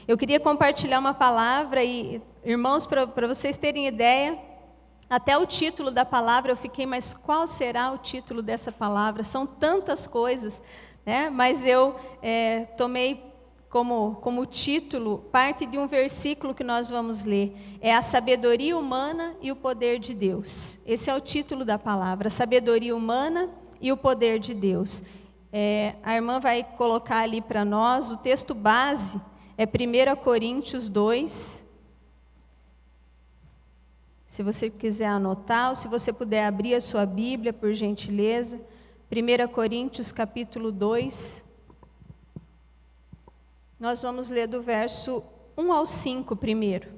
Eu queria compartilhar uma palavra e, irmãos, para vocês terem ideia, até o título da palavra eu fiquei, mas qual será o título dessa palavra? São tantas coisas, né? Mas eu tomei como título parte de um versículo que nós vamos ler. É a sabedoria humana e o poder de Deus. Esse é o título da palavra, a sabedoria humana e o poder de Deus. A irmã vai colocar ali para nós, o texto base é 1 Coríntios 2. Se você quiser anotar, ou se você puder abrir a sua Bíblia, por gentileza. 1 Coríntios capítulo 2. Nós vamos ler do verso 1 ao 5 primeiro.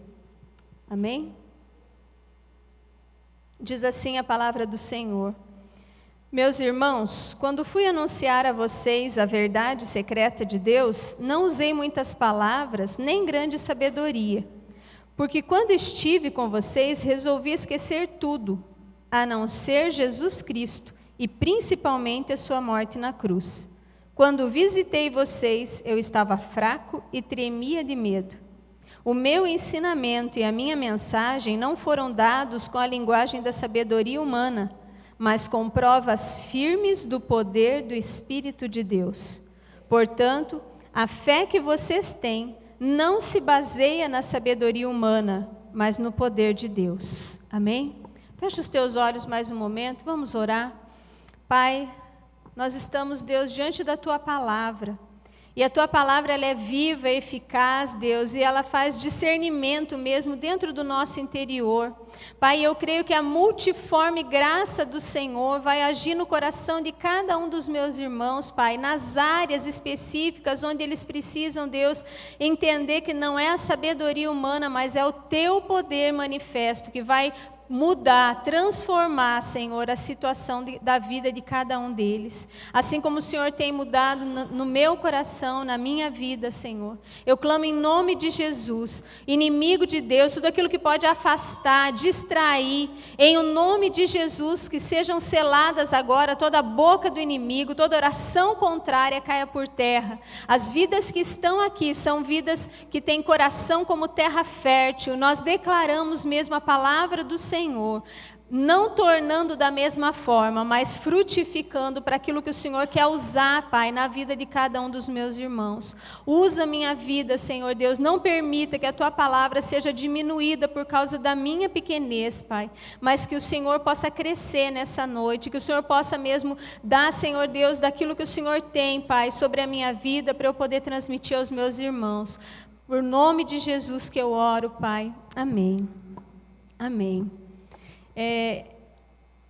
Amém? Diz assim a palavra do Senhor. Meus irmãos, quando fui anunciar a vocês a verdade secreta de Deus, não usei muitas palavras, nem grande sabedoria. Porque quando estive com vocês, resolvi esquecer tudo, a não ser Jesus Cristo, e principalmente a sua morte na cruz. Quando visitei vocês, eu estava fraco e tremia de medo. O meu ensinamento e a minha mensagem não foram dados com a linguagem da sabedoria humana, mas com provas firmes do poder do Espírito de Deus. Portanto, a fé que vocês têm não se baseia na sabedoria humana, mas no poder de Deus. Amém? Fecha os teus olhos mais um momento, vamos orar. Pai, nós estamos, Deus, diante da Tua palavra. E a Tua palavra, ela é viva, eficaz, Deus, e ela faz discernimento mesmo dentro do nosso interior. Pai, eu creio que a multiforme graça do Senhor vai agir no coração de cada um dos meus irmãos, Pai, nas áreas específicas onde eles precisam, Deus, entender que não é a sabedoria humana, mas é o Teu poder manifesto que vai mudar, transformar, Senhor, a situação da vida de cada um deles. Assim como o Senhor tem mudado no meu coração, na minha vida, Senhor. Eu clamo em nome de Jesus, inimigo de Deus, tudo aquilo que pode afastar, distrair, em o nome de Jesus, que sejam seladas agora toda a boca do inimigo, toda oração contrária caia por terra. As vidas que estão aqui são vidas que têm coração como terra fértil. Nós declaramos mesmo a palavra do Senhor, não tornando da mesma forma, mas frutificando para aquilo que o Senhor quer usar, Pai, na vida de cada um dos meus irmãos. Usa minha vida, Senhor Deus, não permita que a Tua palavra seja diminuída por causa da minha pequenez, Pai, mas que o Senhor possa crescer nessa noite, que o Senhor possa mesmo dar, Senhor Deus, daquilo que o Senhor tem, Pai, sobre a minha vida, para eu poder transmitir aos meus irmãos. Por nome de Jesus que eu oro, Pai. Amém. Amém.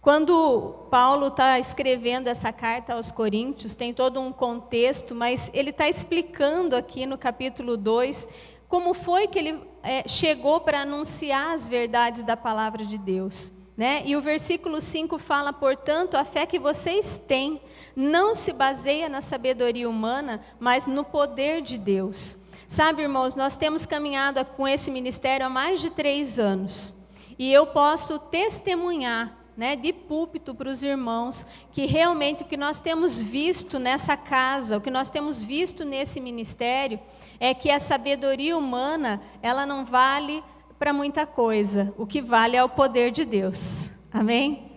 Quando Paulo está escrevendo essa carta aos Coríntios, tem todo um contexto, mas ele está explicando aqui no capítulo 2, como foi que ele chegou para anunciar as verdades da palavra de Deus, né? E o versículo 5 fala, portanto, a fé que vocês têm não se baseia na sabedoria humana, mas no poder de Deus. Sabe, irmãos, nós temos caminhado com esse ministério há mais de 3 anos. E eu posso testemunhar, né, de púlpito para os irmãos, que realmente o que nós temos visto nessa casa, o que nós temos visto nesse ministério, é que a sabedoria humana, ela não vale para muita coisa. O que vale é o poder de Deus. Amém?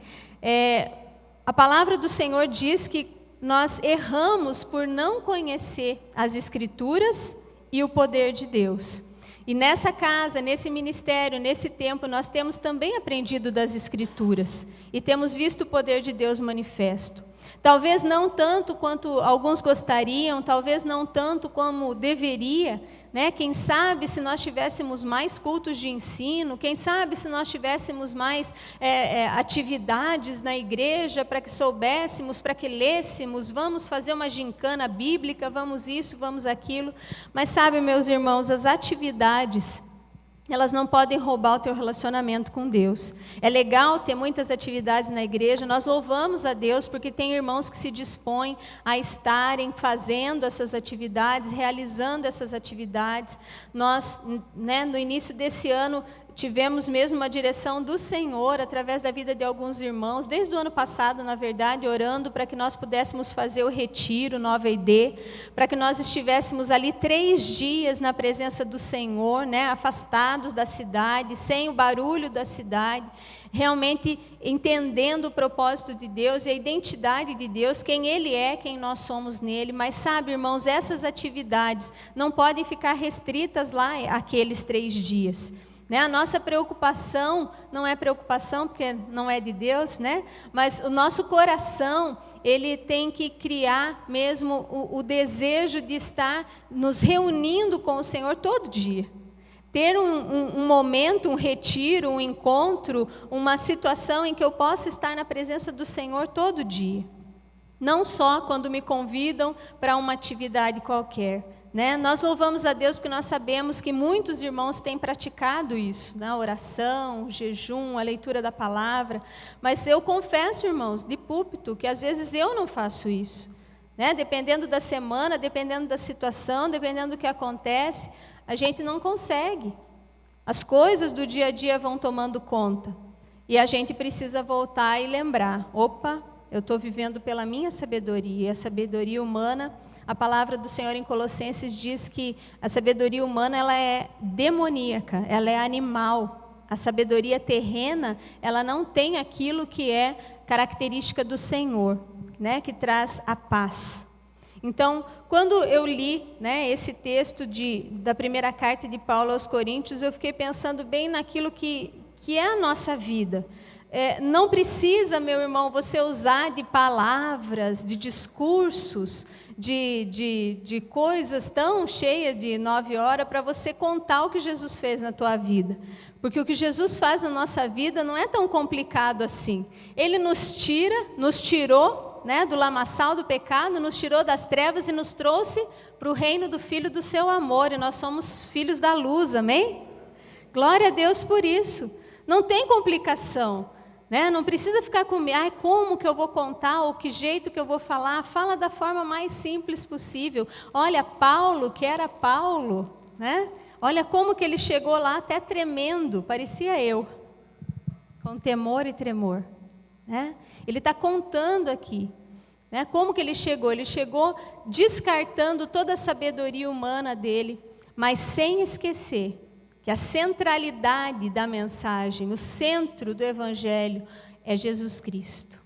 A palavra do Senhor diz que nós erramos por não conhecer as Escrituras e o poder de Deus. E nessa casa, nesse ministério, nesse tempo, nós temos também aprendido das Escrituras e temos visto o poder de Deus manifesto. Talvez não tanto quanto alguns gostariam, talvez não tanto como deveria, né? Quem sabe se nós tivéssemos mais cultos de ensino, quem sabe se nós tivéssemos mais atividades na igreja para que soubéssemos, para que lêssemos, vamos fazer uma gincana bíblica, vamos isso, vamos aquilo. Mas sabe, meus irmãos, as atividades, elas não podem roubar o teu relacionamento com Deus. É legal ter muitas atividades na igreja, nós louvamos a Deus porque tem irmãos que se dispõem a estarem fazendo essas atividades, realizando essas atividades. Nós, né, no início desse ano, tivemos mesmo uma direção do Senhor através da vida de alguns irmãos, desde o ano passado, na verdade, orando para que nós pudéssemos fazer o retiro Nova ID, para que nós estivéssemos ali 3 dias na presença do Senhor, né, afastados da cidade, sem o barulho da cidade, realmente entendendo o propósito de Deus e a identidade de Deus, quem Ele é, quem nós somos nele. Mas sabe, irmãos, essas atividades não podem ficar restritas lá àqueles 3 dias. Né? A nossa preocupação não é preocupação porque não é de Deus, né? Mas o nosso coração, ele tem que criar mesmo o desejo de estar nos reunindo com o Senhor todo dia. Ter um momento, um retiro, um encontro, uma situação em que eu possa estar na presença do Senhor todo dia. Não só quando me convidam para uma atividade qualquer. Né? Nós louvamos a Deus porque nós sabemos que muitos irmãos têm praticado isso, né? A oração, o jejum, a leitura da palavra. Mas eu confesso, irmãos, de púlpito, que às vezes eu não faço isso. Né? Dependendo da semana, dependendo da situação, dependendo do que acontece, a gente não consegue. As coisas do dia a dia vão tomando conta. E a gente precisa voltar e lembrar: opa, eu estou vivendo pela minha sabedoria. E a sabedoria humana, a palavra do Senhor em Colossenses diz que a sabedoria humana ela é demoníaca, ela é animal. A sabedoria terrena, ela não tem aquilo que é característica do Senhor, né, que traz a paz. Então, quando eu li, né, esse texto da primeira carta de Paulo aos Coríntios, eu fiquei pensando bem naquilo que é a nossa vida. Não precisa, meu irmão, você usar de palavras, de discursos, de coisas tão cheias de 9 horas para você contar o que Jesus fez na tua vida. Porque o que Jesus faz na nossa vida não é tão complicado assim. Ele nos tirou, né, do lamaçal do pecado, nos tirou das trevas e nos trouxe para o reino do Filho do seu amor. E nós somos filhos da luz, amém? Glória a Deus por isso. Não tem complicação. Né? Não precisa ficar com medo, como que eu vou contar, ou que jeito que eu vou falar. Fala da forma mais simples possível. Olha, Paulo, que era Paulo, né? Olha como que ele chegou lá até tremendo, parecia eu, com temor e tremor. Né? Ele está contando aqui, né? Como que ele chegou? Ele chegou descartando toda a sabedoria humana dele, mas sem esquecer que a centralidade da mensagem, o centro do Evangelho é Jesus Cristo.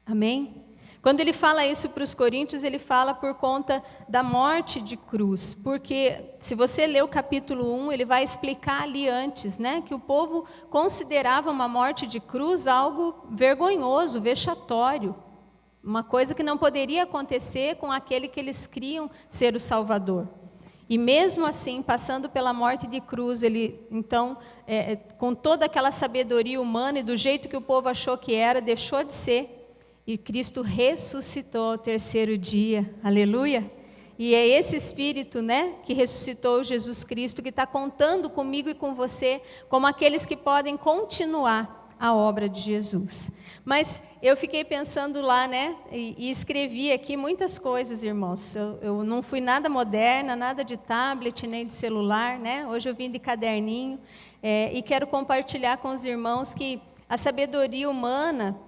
Amém? Quando ele fala isso para os coríntios, ele fala por conta da morte de cruz. Porque se você ler o capítulo 1, ele vai explicar ali antes, né, que o povo considerava uma morte de cruz algo vergonhoso, vexatório. Uma coisa que não poderia acontecer com aquele que eles criam ser o Salvador. E mesmo assim, passando pela morte de cruz, ele, então, com toda aquela sabedoria humana e do jeito que o povo achou que era, deixou de ser. E Cristo ressuscitou ao 3º dia. Aleluia! E é esse Espírito, né, que ressuscitou Jesus Cristo, que está contando comigo e com você, como aqueles que podem continuar a obra de Jesus. Mas eu fiquei pensando lá, né, e escrevi aqui muitas coisas, irmãos. Eu não fui nada moderna, nada de tablet, nem de celular, né? Hoje eu vim de caderninho, e quero compartilhar com os irmãos que a sabedoria humana,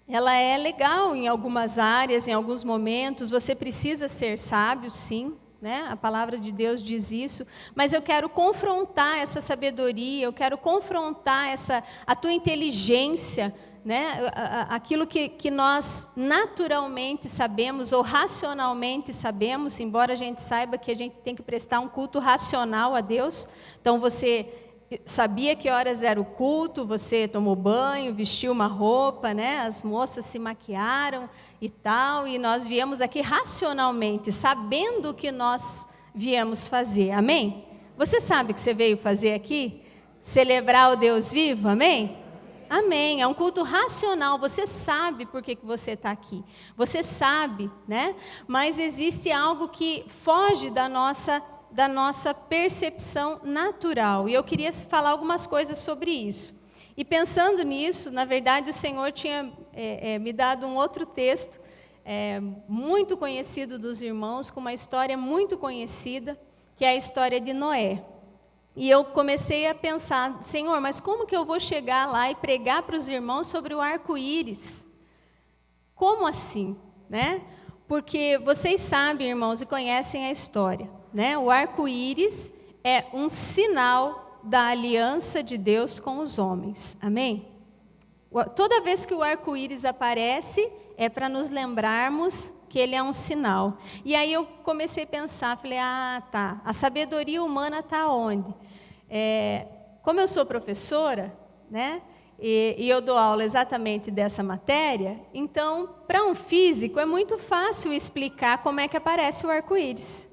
ela é legal em algumas áreas, em alguns momentos. Você precisa ser sábio, sim, né? A palavra de Deus diz isso, mas eu quero confrontar essa sabedoria, eu quero confrontar a tua inteligência, né? Aquilo que nós naturalmente sabemos ou racionalmente sabemos, embora a gente saiba que a gente tem que prestar um culto racional a Deus. Então você sabia que horas era o culto, você tomou banho, vestiu uma roupa, né? As moças se maquiaram e tal, e nós viemos aqui racionalmente, sabendo o que nós viemos fazer, amém? Você sabe o que você veio fazer aqui? Celebrar o Deus vivo, amém? Amém, é um culto racional, você sabe por que você está aqui, você sabe, né? Mas existe algo que foge da nossa percepção natural, e eu queria falar algumas coisas sobre isso. E pensando nisso, na verdade o Senhor tinha me dado um outro texto, muito conhecido dos irmãos, com uma história muito conhecida, que é a história de Noé. E eu comecei a pensar, Senhor, mas como que eu vou chegar lá e pregar para os irmãos sobre o arco-íris? Como assim, né? Porque vocês sabem, irmãos, e conhecem a história, né? O arco-íris é um sinal da aliança de Deus com os homens, amém? Toda vez que o arco-íris aparece, é para nos lembrarmos que ele é um sinal. E aí eu comecei a pensar, falei, tá, a sabedoria humana está onde? Como eu sou professora, né, e eu dou aula exatamente dessa matéria, então, para um físico, é muito fácil explicar como é que aparece o arco-íris.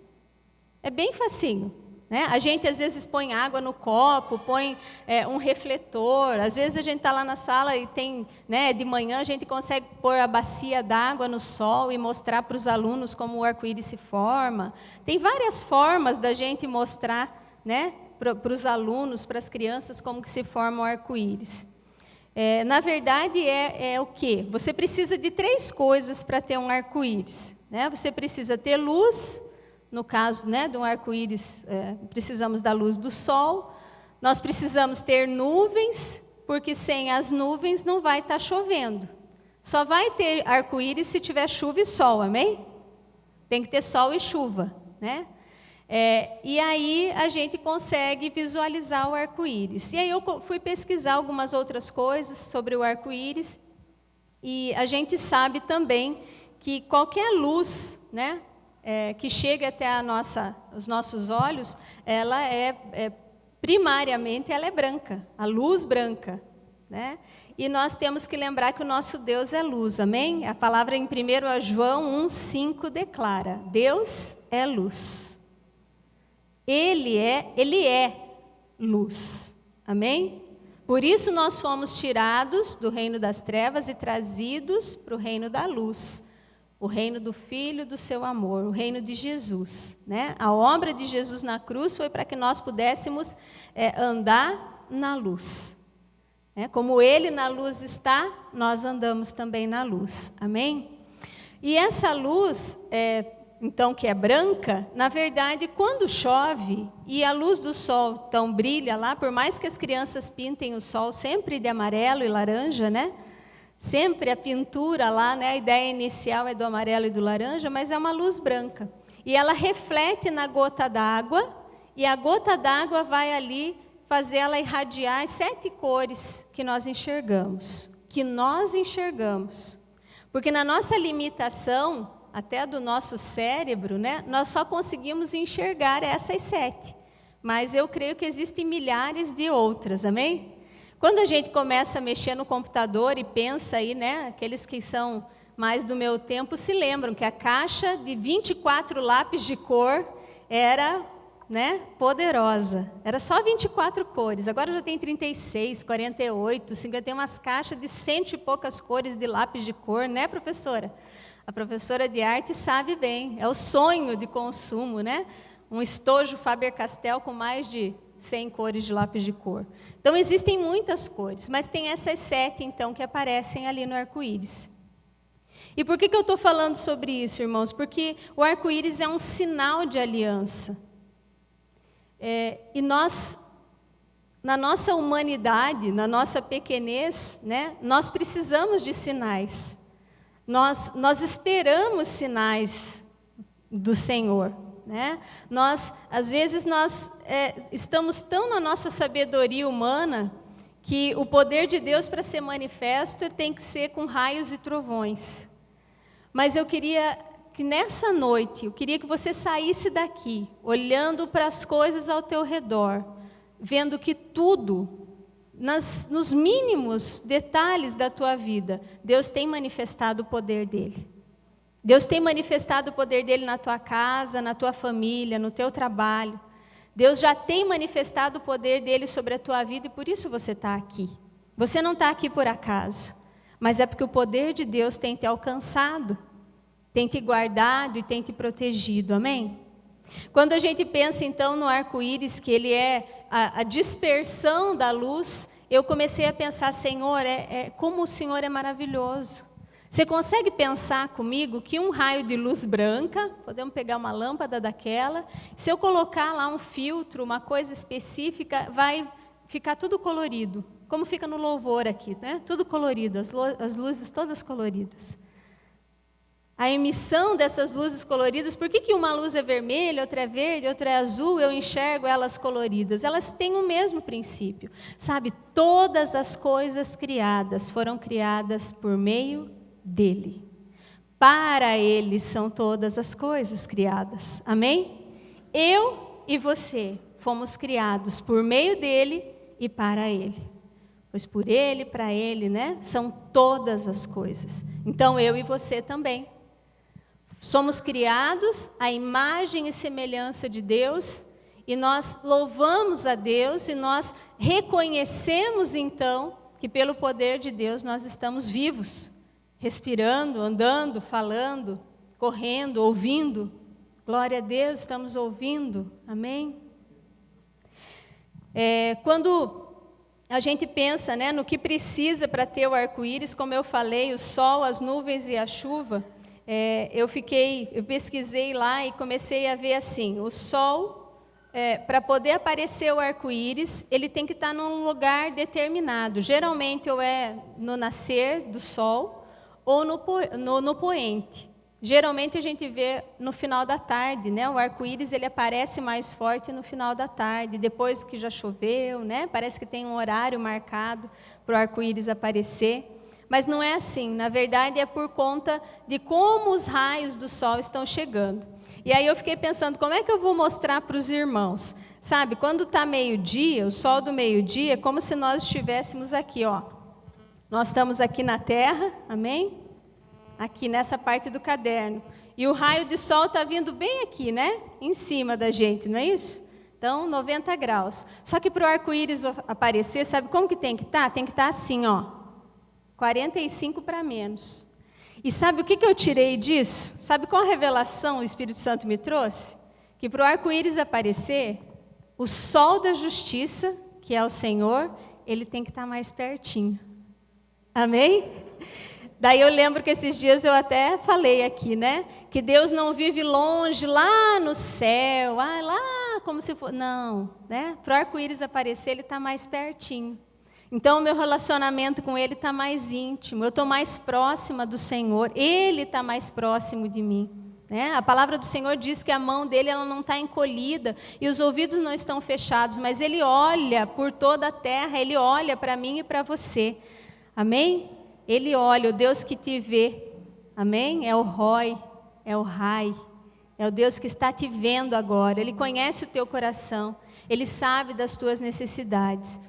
É bem facinho. Né? A gente, às vezes, põe água no copo, põe um refletor. Às vezes, a gente está lá na sala e tem, né, de manhã, a gente consegue pôr a bacia d'água no sol e mostrar para os alunos como o arco-íris se forma. Tem várias formas da gente mostrar, né, para os alunos, para as crianças, como que se forma o arco-íris. Na verdade, é o quê? Você precisa de 3 coisas para ter um arco-íris. Né? Você precisa ter luz. No caso, né, de um arco-íris, precisamos da luz do sol. Nós precisamos ter nuvens, porque sem as nuvens não vai estar chovendo. Só vai ter arco-íris se tiver chuva e sol, amém? Tem que ter sol e chuva, né? E aí a gente consegue visualizar o arco-íris. E aí eu fui pesquisar algumas outras coisas sobre o arco-íris. E a gente sabe também que qualquer luz, né, que chega até os nossos olhos, ela primariamente ela é branca, a luz branca, né? E nós temos que lembrar que o nosso Deus é luz, amém? A palavra em 1 João 1,5 declara, Deus é luz. Ele é luz, amém? Por isso nós fomos tirados do reino das trevas e trazidos para o reino da luz. O reino do Filho do seu amor, o reino de Jesus. Né? A obra de Jesus na cruz foi para que nós pudéssemos andar na luz. Como Ele na luz está, nós andamos também na luz. Amém? E essa luz, então, que é branca, na verdade, quando chove e a luz do sol então brilha lá, por mais que as crianças pintem o sol sempre de amarelo e laranja, né? Sempre a pintura lá, né, a ideia inicial é do amarelo e do laranja, mas é uma luz branca. E ela reflete na gota d'água, e a gota d'água vai ali fazer ela irradiar as 7 cores que nós enxergamos. Porque na nossa limitação, até do nosso cérebro, né, nós só conseguimos enxergar essas 7. Mas eu creio que existem milhares de outras, amém? Quando a gente começa a mexer no computador e pensa aí, né, aqueles que são mais do meu tempo se lembram que a caixa de 24 lápis de cor era, né, poderosa. Era só 24 cores, agora já tem 36, 48, 50, tem umas caixas de 100 e poucas cores de lápis de cor, né, professora? A professora de arte sabe bem, é o sonho de consumo, né? Um estojo Faber-Castell com mais de 100 cores de lápis de cor. Então, existem muitas cores, mas tem essas 7, então, que aparecem ali no arco-íris. E por que eu estou falando sobre isso, irmãos? Porque o arco-íris é um sinal de aliança. E nós, na nossa humanidade, na nossa pequenez, né, nós precisamos de sinais. Nós esperamos sinais do Senhor. Né? Às vezes, estamos tão na nossa sabedoria humana que o poder de Deus para ser manifesto tem que ser com raios e trovões. Mas eu queria que nessa noite, eu queria que você saísse daqui, olhando para as coisas ao teu redor, vendo que tudo, nos mínimos detalhes da tua vida, Deus tem manifestado o poder dele. Deus tem manifestado o poder dele na tua casa, na tua família, no teu trabalho. Deus já tem manifestado o poder dele sobre a tua vida e por isso você está aqui. Você não está aqui por acaso, mas é porque o poder de Deus tem te alcançado, tem te guardado e tem te protegido, amém? Quando a gente pensa então no arco-íris, que ele é a dispersão da luz, eu comecei a pensar, Senhor, como o Senhor é maravilhoso. Você consegue pensar comigo que um raio de luz branca, podemos pegar uma lâmpada daquela, se eu colocar lá um filtro, uma coisa específica, vai ficar tudo colorido, como fica no louvor aqui, né? Tudo colorido, as luzes todas coloridas. A emissão dessas luzes coloridas, por que uma luz é vermelha, outra é verde, outra é azul, eu enxergo elas coloridas? Elas têm o mesmo princípio. Sabe, todas as coisas criadas foram criadas por meio dele. Para ele são todas as coisas criadas. Amém? Eu e você fomos criados por meio dele e para ele. Pois por ele, para ele, né? São todas as coisas. Então eu e você também. Somos criados à imagem e semelhança de Deus, e nós louvamos a Deus, e nós reconhecemos então que pelo poder de Deus nós estamos vivos, respirando, andando, falando, correndo, ouvindo. Glória a Deus, estamos ouvindo. Amém? Quando a gente pensa, né, no que precisa para ter o arco-íris, como eu falei, o sol, as nuvens e a chuva, eu pesquisei lá e comecei a ver assim, o sol, para poder aparecer o arco-íris, ele tem que estar num lugar determinado. Geralmente ou é no nascer do sol ou no poente. Geralmente a gente vê no final da tarde, né? O arco-íris ele aparece mais forte no final da tarde, depois que já choveu, né? Parece que tem um horário marcado para o arco-íris aparecer. Mas não é assim, na verdade é por conta de como os raios do sol estão chegando. E aí eu fiquei pensando, como é que eu vou mostrar para os irmãos? Sabe, quando está meio-dia, o sol do meio-dia, é como se nós estivéssemos aqui, ó. Nós estamos aqui na terra, amém? Aqui nessa parte do caderno. E o raio de sol está vindo bem aqui, né? Em cima da gente, não é isso? Então, 90 graus. Só que para o arco-íris aparecer, sabe como que tem que estar? Tem que estar assim, ó. 45 para menos. E sabe o que eu tirei disso? Sabe qual a revelação o Espírito Santo me trouxe? Que para o arco-íris aparecer, o sol da justiça, que é o Senhor, ele tem que estar mais pertinho. Amém? Daí eu lembro que esses dias eu até falei aqui, né? Que Deus não vive longe, lá no céu, lá como se fosse... Não, né? Para o arco-íris aparecer, ele está mais pertinho. Então, o meu relacionamento com Ele está mais íntimo, eu estou mais próxima do Senhor, Ele está mais próximo de mim. Né? A palavra do Senhor diz que a mão dele ela não está encolhida e os ouvidos não estão fechados, mas Ele olha por toda a terra, Ele olha para mim e para você. Amém? Ele olha, o Deus que te vê. Amém? É o Roi, é o Rai, é o Deus que está te vendo agora. Ele conhece o teu coração, Ele sabe das tuas necessidades.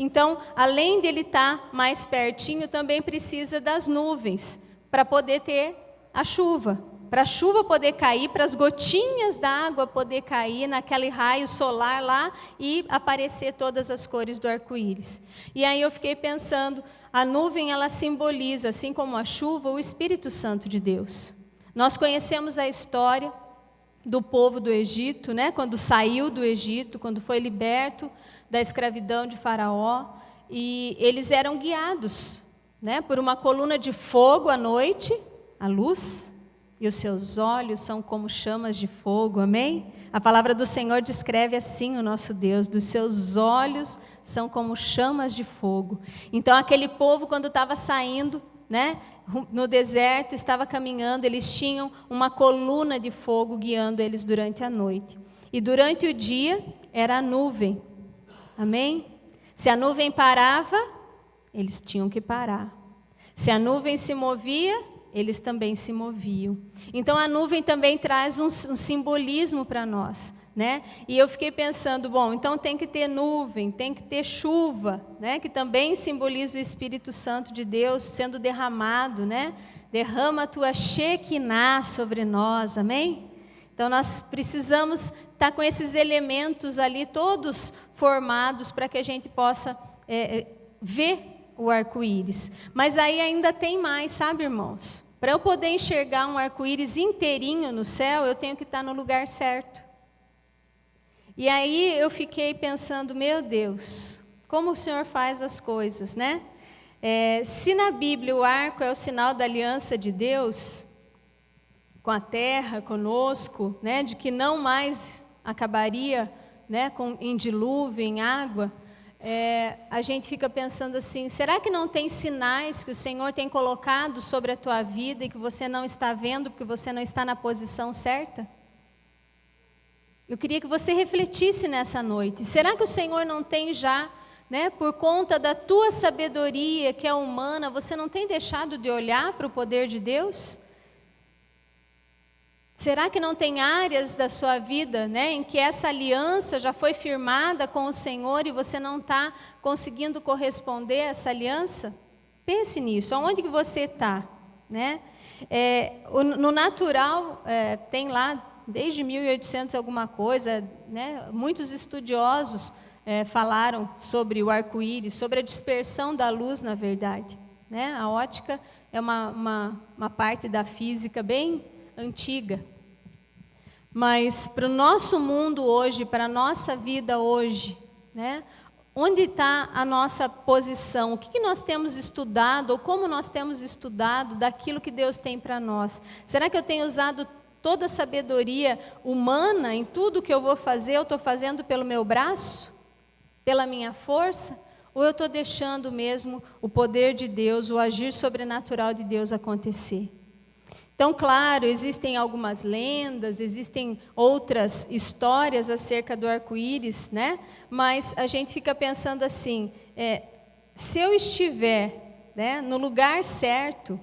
Então, além dele estar mais pertinho, também precisa das nuvens, para poder ter a chuva. Para a chuva poder cair, para as gotinhas d'água poder cair naquele raio solar lá e aparecer todas as cores do arco-íris. E aí eu fiquei pensando, a nuvem ela simboliza, assim como a chuva, o Espírito Santo de Deus. Nós conhecemos a história do povo do Egito, né? Quando saiu do Egito, quando foi liberto da escravidão de Faraó, e eles eram guiados, né, por uma coluna de fogo à noite, a luz, e os seus olhos são como chamas de fogo, amém? A palavra do Senhor descreve assim o nosso Deus, dos seus olhos são como chamas de fogo. Então aquele povo quando estava saindo, né, no deserto, estava caminhando, eles tinham uma coluna de fogo guiando eles durante a noite. E durante o dia era a nuvem. Amém? Se a nuvem parava, eles tinham que parar. Se a nuvem se movia, eles também se moviam. Então a nuvem também traz um simbolismo para nós, né? E eu fiquei pensando, bom, então tem que ter nuvem, tem que ter chuva, né? Que também simboliza o Espírito Santo de Deus sendo derramado, né? Derrama a tua Shekinah sobre nós, amém? Então nós precisamos estar com esses elementos ali todos formados para que a gente possa ver o arco-íris. Mas aí ainda tem mais, sabe, irmãos? Para eu poder enxergar um arco-íris inteirinho no céu, eu tenho que estar no lugar certo. E aí eu fiquei pensando, meu Deus, como o Senhor faz as coisas, né? Se na Bíblia o arco é o sinal da aliança de Deus com a terra, conosco, né, de que não mais acabaria, né, em dilúvio, em água, a gente fica pensando assim, será que não tem sinais que o Senhor tem colocado sobre a tua vida e que você não está vendo porque você não está na posição certa? Eu queria que você refletisse nessa noite. Será que o Senhor não tem já, né, por conta da tua sabedoria que é humana, você não tem deixado de olhar para o poder de Deus? Será que não tem áreas da sua vida, né, em que essa aliança já foi firmada com o Senhor e você não está conseguindo corresponder a essa aliança? Pense nisso, aonde que você está, né? No natural, tem lá, desde 1800 alguma coisa, né, muitos estudiosos falaram sobre o arco-íris, sobre a dispersão da luz, na verdade, né? A ótica é uma parte da física bem antiga. Mas para o nosso mundo hoje, para a nossa vida hoje, né? Onde está a nossa posição? O que nós temos estudado, ou como nós temos estudado daquilo que Deus tem para nós? Será que eu tenho usado toda a sabedoria humana em tudo que eu vou fazer? Eu estou fazendo pelo meu braço? Pela minha força? Ou eu estou deixando mesmo o poder de Deus, o agir sobrenatural de Deus acontecer? Então, claro, existem algumas lendas, existem outras histórias acerca do arco-íris, né? Mas a gente fica pensando assim, se eu estiver, né, no lugar certo,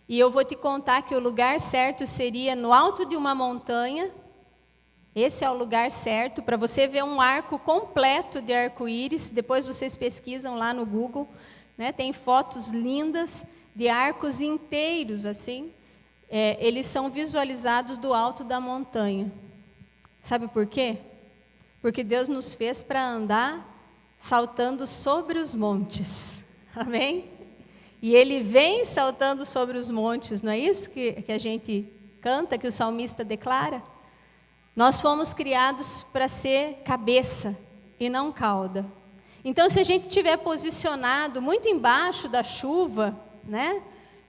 e eu vou te contar que o lugar certo seria no alto de uma montanha, esse é o lugar certo, para você ver um arco completo de arco-íris, depois vocês pesquisam lá no Google, né? Tem fotos lindas de arcos inteiros, assim, eles são visualizados do alto da montanha. Sabe por quê? Porque Deus nos fez para andar saltando sobre os montes. Amém? E Ele vem saltando sobre os montes, não é isso que a gente canta, que o salmista declara? Nós fomos criados para ser cabeça e não cauda. Então, se a gente estiver posicionado muito embaixo da chuva, né?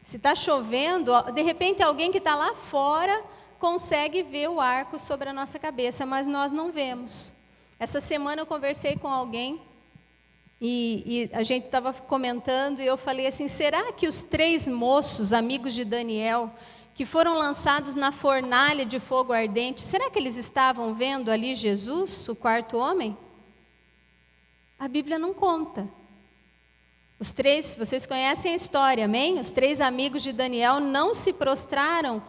Se está chovendo, de repente alguém que está lá fora consegue ver o arco sobre a nossa cabeça, mas nós não vemos. Essa semana eu conversei com alguém e a gente estava comentando e eu falei assim, será que os 3 moços, amigos de Daniel, que foram lançados na fornalha de fogo ardente, será que eles estavam vendo ali Jesus, o 4º homem? A Bíblia não conta. Os 3, vocês conhecem a história, amém? Os 3 amigos de Daniel não se prostraram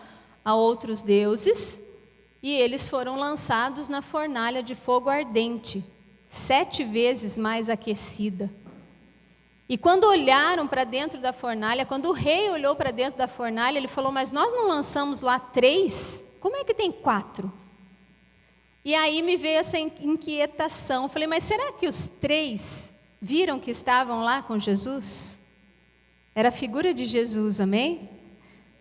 a outros deuses e eles foram lançados na fornalha de fogo ardente, 7 vezes mais aquecida. E quando olharam para dentro da fornalha, quando o rei olhou para dentro da fornalha, ele falou, mas nós não lançamos lá 3? Como é que tem 4? E aí me veio essa inquietação, eu falei, mas será que os 3... viram que estavam lá com Jesus? Era a figura de Jesus, amém?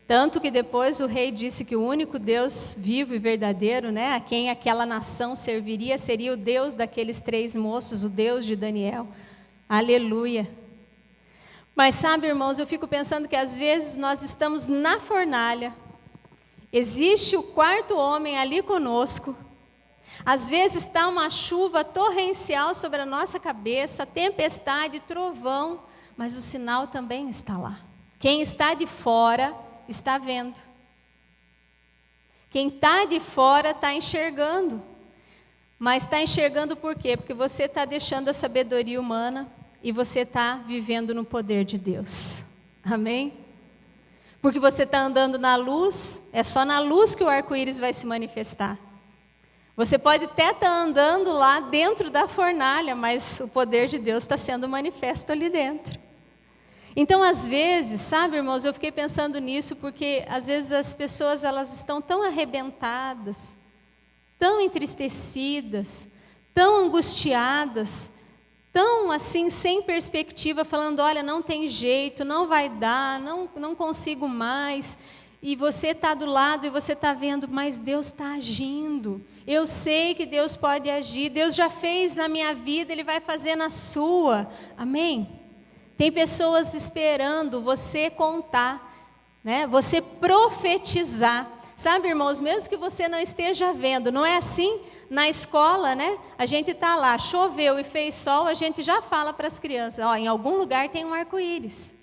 Tanto que depois o rei disse que o único Deus vivo e verdadeiro, né, a quem aquela nação serviria, seria o Deus daqueles 3 moços, o Deus de Daniel. Aleluia! Mas sabe, irmãos, eu fico pensando que às vezes nós estamos na fornalha, existe o 4º homem ali conosco, às vezes está uma chuva torrencial sobre a nossa cabeça, tempestade, trovão, mas o sinal também está lá. Quem está de fora está vendo. Quem está de fora está enxergando. Mas está enxergando por quê? Porque você está deixando a sabedoria humana e você está vivendo no poder de Deus. Amém? Porque você está andando na luz, é só na luz que o arco-íris vai se manifestar. Você pode até estar andando lá dentro da fornalha, mas o poder de Deus está sendo manifesto ali dentro. Então, às vezes, sabe, irmãos, eu fiquei pensando nisso, porque às vezes as pessoas elas estão tão arrebentadas, tão entristecidas, tão angustiadas, tão assim, sem perspectiva, falando, olha, não tem jeito, não vai dar, não consigo mais. E você está do lado e você está vendo, mas Deus está agindo. Eu sei que Deus pode agir, Deus já fez na minha vida, Ele vai fazer na sua. Amém? Tem pessoas esperando você contar, né? Você profetizar. Sabe, irmãos, mesmo que você não esteja vendo, não é assim? Na escola, né? A gente está lá, choveu e fez sol, a gente já fala para as crianças, ó, em algum lugar tem um arco-íris.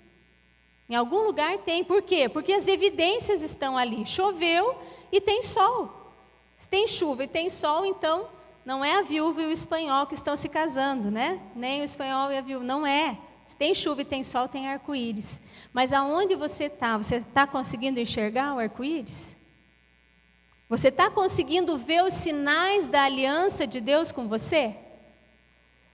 Em algum lugar tem. Por quê? Porque as evidências estão ali. Choveu e tem sol. Se tem chuva e tem sol, então não é a viúva e o espanhol que estão se casando, né? Nem o espanhol e a viúva, não é. Se tem chuva e tem sol, tem arco-íris. Mas aonde você está conseguindo enxergar o arco-íris? Você está conseguindo ver os sinais da aliança de Deus com você?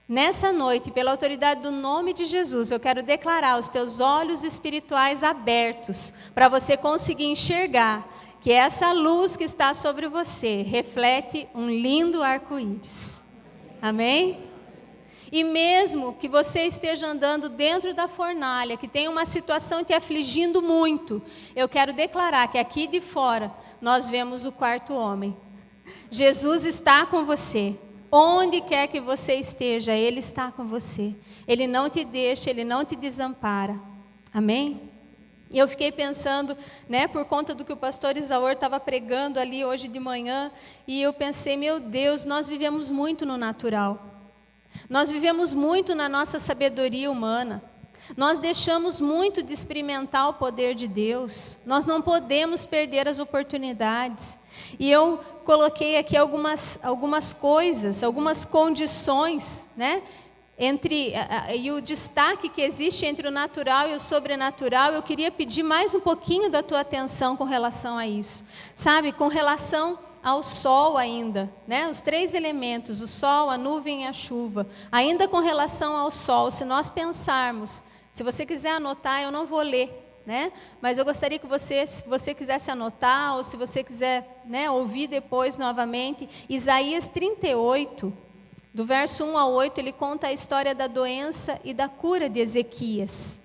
Nessa noite, pela autoridade do nome de Jesus, eu quero declarar os teus olhos espirituais abertos, para você conseguir enxergar que essa luz que está sobre você reflete um lindo arco-íris. Amém? E mesmo que você esteja andando dentro da fornalha, que tem uma situação te afligindo muito, eu quero declarar que aqui de fora nós vemos o quarto homem. Jesus está com você. Onde quer que você esteja, Ele está com você. Ele não te deixa, Ele não te desampara. Amém? E eu fiquei pensando, né, por conta do que o pastor Isaor estava pregando ali hoje de manhã, e eu pensei, meu Deus, nós vivemos muito no natural. Nós vivemos muito na nossa sabedoria humana. Nós deixamos muito de experimentar o poder de Deus. Nós não podemos perder as oportunidades. E eu coloquei aqui algumas coisas, algumas condições, né? E o destaque que existe entre o natural e o sobrenatural, eu queria pedir mais um pouquinho da tua atenção com relação a isso. Sabe, com relação ao sol ainda, né? Os 3 elementos, o sol, a nuvem e a chuva. Ainda com relação ao sol, se nós pensarmos, se você quiser anotar, eu não vou ler, né? Mas eu gostaria que você, se você quisesse anotar, ou se você quiser, né, ouvir depois novamente, Isaías 38, do verso 1 ao 8, ele conta a história da doença e da cura de Ezequias.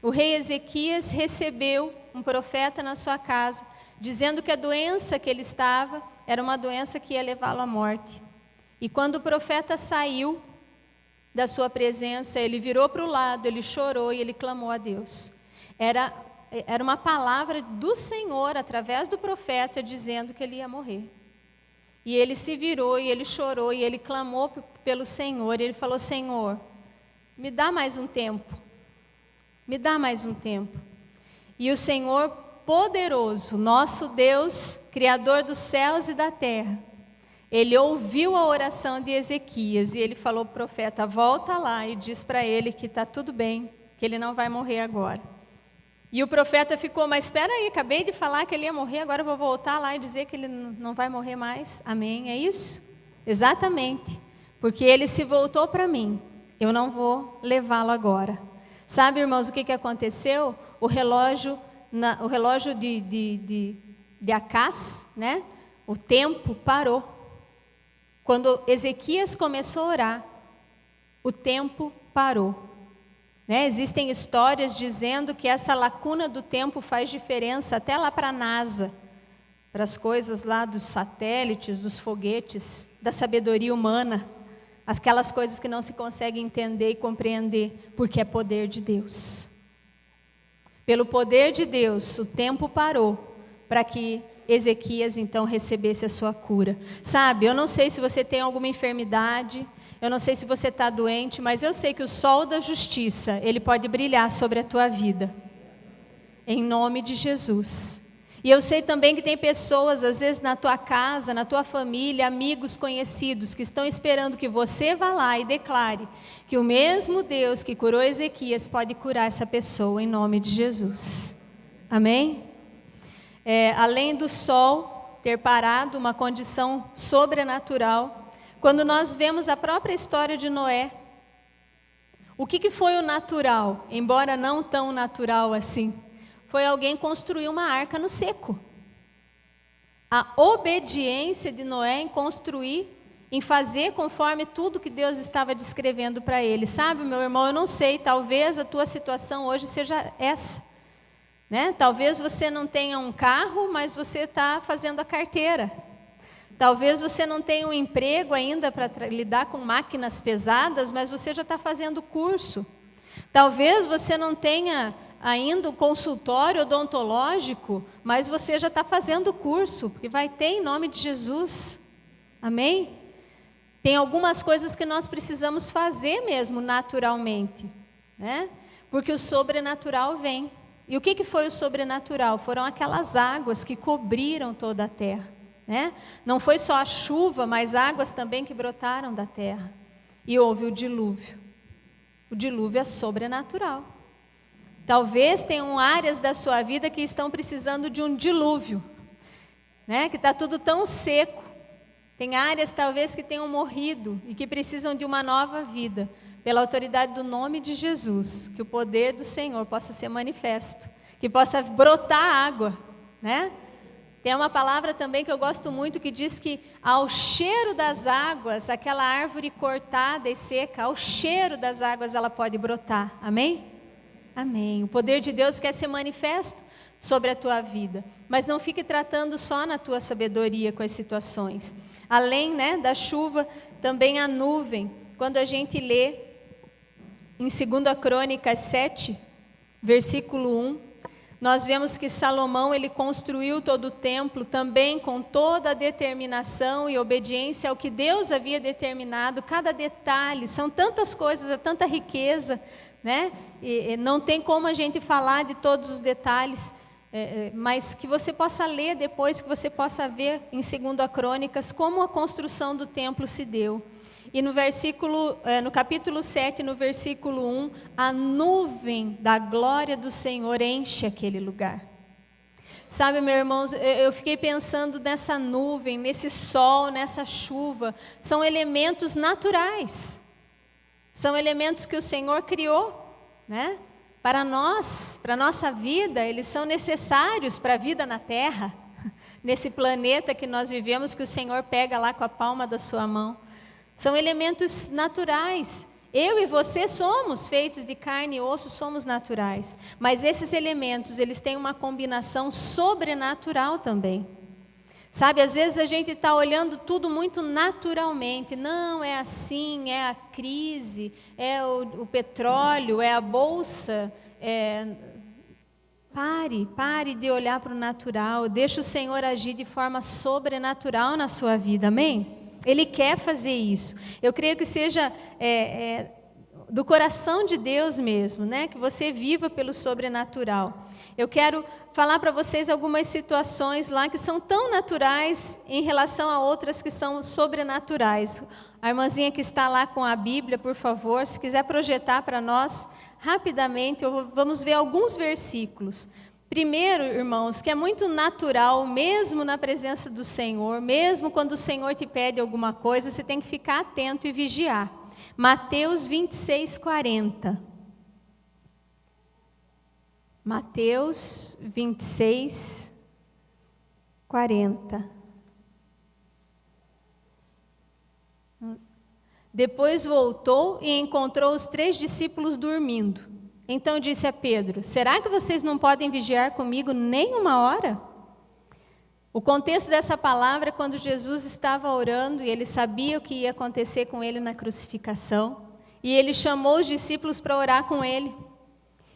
O rei Ezequias recebeu um profeta na sua casa, dizendo que a doença que ele estava era uma doença que ia levá-lo à morte. E quando o profeta saiu da sua presença, ele virou para o lado, ele chorou e ele clamou a Deus. Era uma palavra do Senhor, através do profeta, dizendo que ele ia morrer. E ele se virou e ele chorou e ele clamou pelo Senhor. E ele falou, Senhor, me dá mais um tempo. Me dá mais um tempo. E o Senhor poderoso, nosso Deus, Criador dos céus e da terra, Ele ouviu a oração de Ezequias e ele falou para o profeta, volta lá e diz para ele que está tudo bem, que ele não vai morrer agora. E o profeta ficou, mas espera aí, acabei de falar que ele ia morrer, agora eu vou voltar lá e dizer que ele não vai morrer mais. Amém? É isso? Exatamente. Porque ele se voltou para mim, eu não vou levá-lo agora. Sabe, irmãos, o que aconteceu? O relógio de Acás, né? O tempo parou. Quando Ezequias começou a orar, o tempo parou. Né? Existem histórias dizendo que essa lacuna do tempo faz diferença até lá para a NASA, para as coisas lá dos satélites, dos foguetes, da sabedoria humana, aquelas coisas que não se consegue entender e compreender, porque é poder de Deus. Pelo poder de Deus, o tempo parou para que Ezequias então recebesse a sua cura. Sabe, eu não sei se você tem alguma enfermidade, eu não sei se você está doente, mas eu sei que o sol da justiça, ele pode brilhar sobre a tua vida. Em nome de Jesus. E eu sei também que tem pessoas, às vezes na tua casa, na tua família, amigos conhecidos, que estão esperando que você vá lá e declare que o mesmo Deus que curou Ezequias pode curar essa pessoa, em nome de Jesus. Amém? Além do sol ter parado, uma condição sobrenatural, quando nós vemos a própria história de Noé, o que foi o natural, embora não tão natural assim? Foi alguém construir uma arca no seco. A obediência de Noé em construir, em fazer conforme tudo que Deus estava descrevendo para ele. Sabe, meu irmão, eu não sei, talvez a tua situação hoje seja essa. Né? Talvez você não tenha um carro, mas você está fazendo a carteira. Talvez você não tenha um emprego ainda para lidar com máquinas pesadas, mas você já está fazendo curso. Talvez você não tenha ainda um consultório odontológico, mas você já está fazendo o curso, porque vai ter em nome de Jesus. Amém? Tem algumas coisas que nós precisamos fazer mesmo naturalmente, né? Porque o sobrenatural vem. E o que foi o sobrenatural? Foram aquelas águas que cobriram toda a terra, né? Não foi só a chuva, mas águas também que brotaram da terra. E houve o dilúvio. O dilúvio é sobrenatural. Talvez tenham áreas da sua vida que estão precisando de um dilúvio, né? Que está tudo tão seco. Tem áreas talvez que tenham morrido e que precisam de uma nova vida. Pela autoridade do nome de Jesus, que o poder do Senhor possa ser manifesto, que possa brotar água, né? Tem uma palavra também que eu gosto muito que diz que ao cheiro das águas, aquela árvore cortada e seca, ao cheiro das águas ela pode brotar. Amém? Amém. O poder de Deus quer ser manifesto sobre a tua vida, mas não fique tratando só na tua sabedoria com as situações. Além, né, da chuva, também a nuvem. Quando a gente lê em 2 Crônicas 7, versículo 1, nós vemos que Salomão ele construiu todo o templo também com toda a determinação e obediência ao que Deus havia determinado, cada detalhe, são tantas coisas, tanta riqueza, né? E não tem como a gente falar de todos os detalhes, mas que você possa ler depois, que você possa ver em 2 Crônicas como a construção do templo se deu. E no capítulo 7, no versículo 1, a nuvem da glória do Senhor enche aquele lugar. Sabe, meus irmãos, eu fiquei pensando nessa nuvem, nesse sol, nessa chuva. São elementos naturais. São elementos que o Senhor criou, né? Para nós, para a nossa vida, eles são necessários para a vida na terra. Nesse planeta que nós vivemos, que o Senhor pega lá com a palma da sua mão. São elementos naturais. Eu e você somos feitos de carne e osso, somos naturais. Mas esses elementos, eles têm uma combinação sobrenatural também. Sabe, às vezes a gente está olhando tudo muito naturalmente. Não, é assim, é a crise, é o petróleo, é a bolsa. Pare de olhar para o natural. Deixa o Senhor agir de forma sobrenatural na sua vida, amém? Ele quer fazer isso. Eu creio que seja do coração de Deus mesmo, né? Que você viva pelo sobrenatural. Eu quero falar para vocês algumas situações lá que são tão naturais em relação a outras que são sobrenaturais. A irmãzinha que está lá com a Bíblia, por favor, se quiser projetar para nós rapidamente, vamos ver alguns versículos. Primeiro, irmãos, que é muito natural, mesmo na presença do Senhor, mesmo quando o Senhor te pede alguma coisa, você tem que ficar atento e vigiar. Mateus 26, 40. Mateus 26, 40. Depois voltou e encontrou os 3 discípulos dormindo. Então disse a Pedro: será que vocês não podem vigiar comigo nem uma hora? O contexto dessa palavra é quando Jesus estava orando e ele sabia o que ia acontecer com ele na crucificação. E ele chamou os discípulos para orar com ele.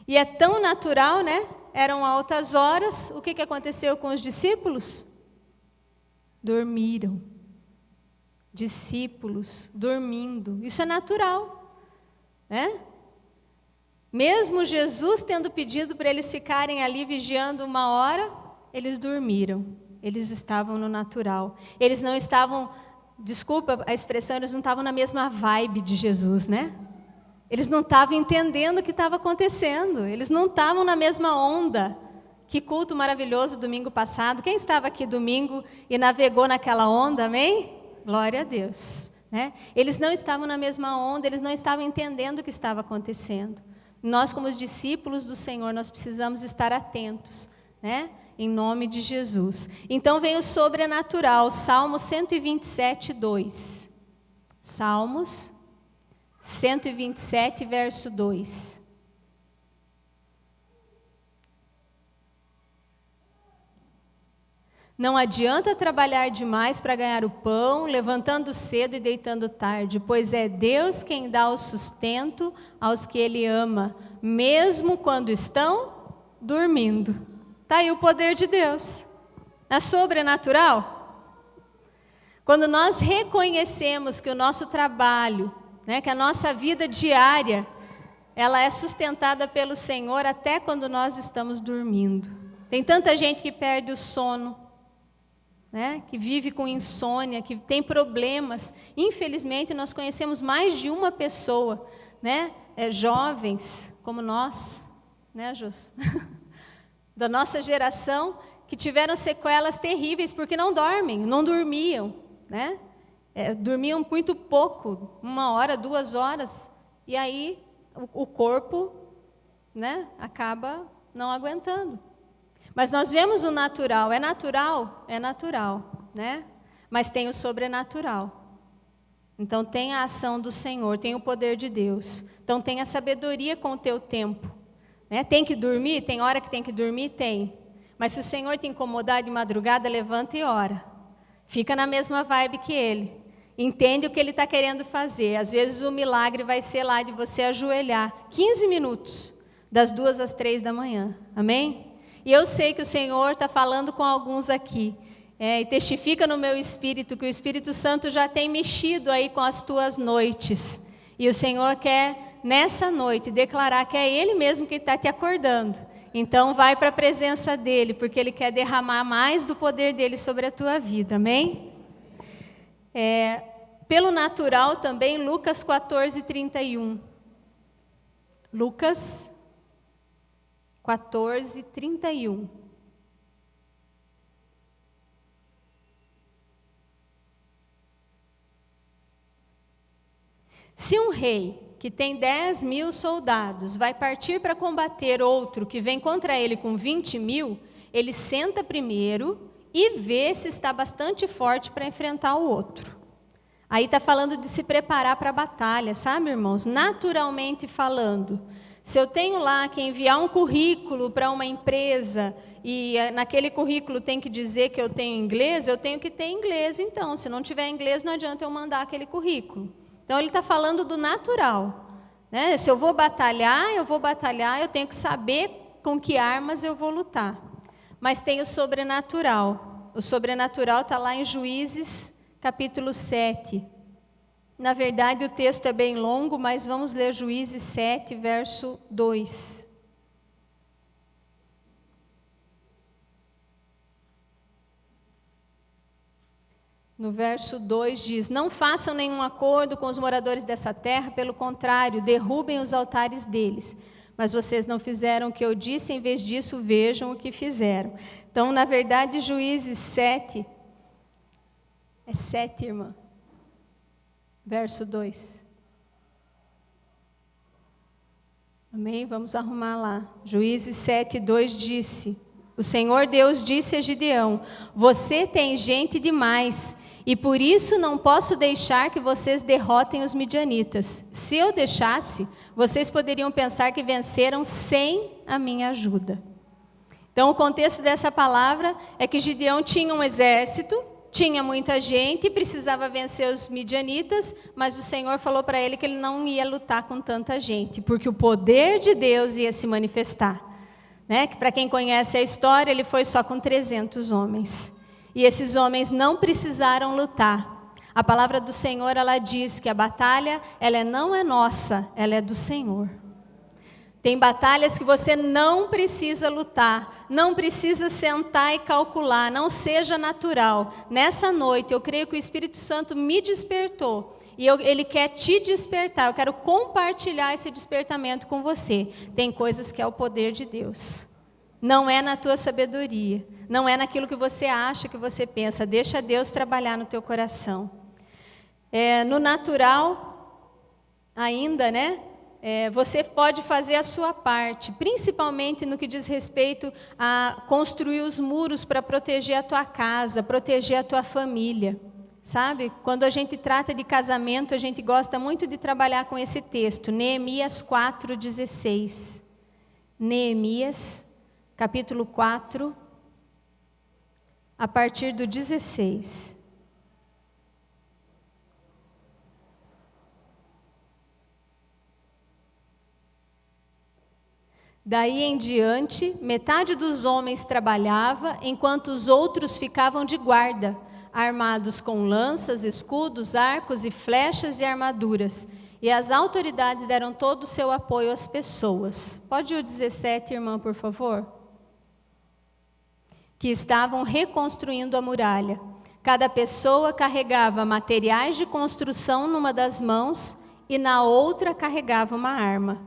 E é tão natural, né? Eram altas horas. O que aconteceu com os discípulos? Dormiram. Discípulos dormindo. Isso é natural, né? Mesmo Jesus tendo pedido para eles ficarem ali vigiando uma hora, eles dormiram. Eles estavam no natural. Eles não estavam, desculpa a expressão, eles não estavam na mesma vibe de Jesus, né? Eles não estavam entendendo o que estava acontecendo. Eles não estavam na mesma onda. Que culto maravilhoso domingo passado. Quem estava aqui domingo e navegou naquela onda, amém? Glória a Deus, né? Eles não estavam na mesma onda, eles não estavam entendendo o que estava acontecendo. Nós, como discípulos do Senhor, nós precisamos estar atentos, né? Em nome de Jesus. Então vem o sobrenatural, Salmo 127, 2. Salmos 127, verso 2. Não adianta trabalhar demais para ganhar o pão, levantando cedo e deitando tarde, pois é Deus quem dá o sustento aos que Ele ama, mesmo quando estão dormindo. Está aí o poder de Deus. É sobrenatural? Quando nós reconhecemos que o nosso trabalho, que a nossa vida diária, ela é sustentada pelo Senhor até quando nós estamos dormindo. Tem tanta gente que perde o sono, que vive com insônia, que tem problemas. Infelizmente, nós conhecemos mais de uma pessoa, jovens como nós, Jus? Da nossa geração, que tiveram sequelas terríveis porque não dormem, não dormiam, dormiam muito pouco, 1 hora, 2 horas, e aí o corpo, acaba não aguentando. Mas nós vemos o natural. É natural? É natural, Mas tem o sobrenatural. Então tem a ação do Senhor, tem o poder de Deus. Então tem a sabedoria com o teu tempo. Tem que dormir? Tem hora que tem que dormir? Tem. Mas se o Senhor te incomodar de madrugada, levanta e ora. Fica na mesma vibe que Ele. Entende o que Ele está querendo fazer. Às vezes o milagre vai ser lá de você ajoelhar 15 minutos, das 2 às 3 da manhã. Amém? E eu sei que o Senhor está falando com alguns aqui, e testifica no meu espírito que o Espírito Santo já tem mexido aí com as tuas noites. E o Senhor quer, nessa noite, declarar que é Ele mesmo que está te acordando. Então vai para a presença dEle, porque Ele quer derramar mais do poder dEle sobre a tua vida, amém? Pelo natural também, Lucas 14:31. Lucas 14:31. Se um rei que tem 10.000 soldados vai partir para combater outro que vem contra ele com 20.000, ele senta primeiro e vê se está bastante forte para enfrentar o outro. Aí está falando de se preparar para a batalha, sabe, irmãos? Naturalmente falando. Se eu tenho lá que enviar um currículo para uma empresa e naquele currículo tem que dizer que eu tenho inglês, eu tenho que ter inglês então. Se não tiver inglês, não adianta eu mandar aquele currículo. Então ele está falando do natural. Se eu vou batalhar, eu tenho que saber com que armas eu vou lutar. Mas tem o sobrenatural. O sobrenatural está lá em Juízes, capítulo 7. Na verdade, o texto é bem longo, mas vamos ler Juízes 7, verso 2. No verso 2 diz: não façam nenhum acordo com os moradores dessa terra, pelo contrário, derrubem os altares deles. Mas vocês não fizeram o que eu disse, em vez disso, vejam o que fizeram. Então, na verdade, Juízes 7, é 7, irmã. Verso 2. Amém? Vamos arrumar lá. Juízes 7, 2 disse: o Senhor Deus disse a Gideão: você tem gente demais, e por isso não posso deixar que vocês derrotem os midianitas. Se eu deixasse, vocês poderiam pensar que venceram sem a minha ajuda. Então, o contexto dessa palavra é que Gideão tinha um exército, tinha muita gente, precisava vencer os midianitas, mas o Senhor falou para ele que ele não ia lutar com tanta gente, porque o poder de Deus ia se manifestar. Que para quem conhece a história, ele foi só com 300 homens. E esses homens não precisaram lutar. A palavra do Senhor, ela diz que a batalha, ela não é nossa, ela é do Senhor. Tem batalhas que você não precisa lutar, não precisa sentar e calcular, não seja natural. Nessa noite, eu creio que o Espírito Santo me despertou. E Ele quer te despertar, eu quero compartilhar esse despertamento com você. Tem coisas que é o poder de Deus. Não é na tua sabedoria, não é naquilo que você acha, que você pensa. Deixa Deus trabalhar no teu coração. No natural, ainda, você pode fazer a sua parte, principalmente no que diz respeito a construir os muros para proteger a tua casa, proteger a tua família. Sabe? Quando a gente trata de casamento, a gente gosta muito de trabalhar com esse texto, Neemias 4:16. Neemias, capítulo 4, a partir do 16. Daí em diante, metade dos homens trabalhava, enquanto os outros ficavam de guarda, armados com lanças, escudos, arcos e flechas e armaduras. E as autoridades deram todo o seu apoio às pessoas. Pode ir o 17, irmã, por favor? Que estavam reconstruindo a muralha. Cada pessoa carregava materiais de construção numa das mãos e na outra carregava uma arma.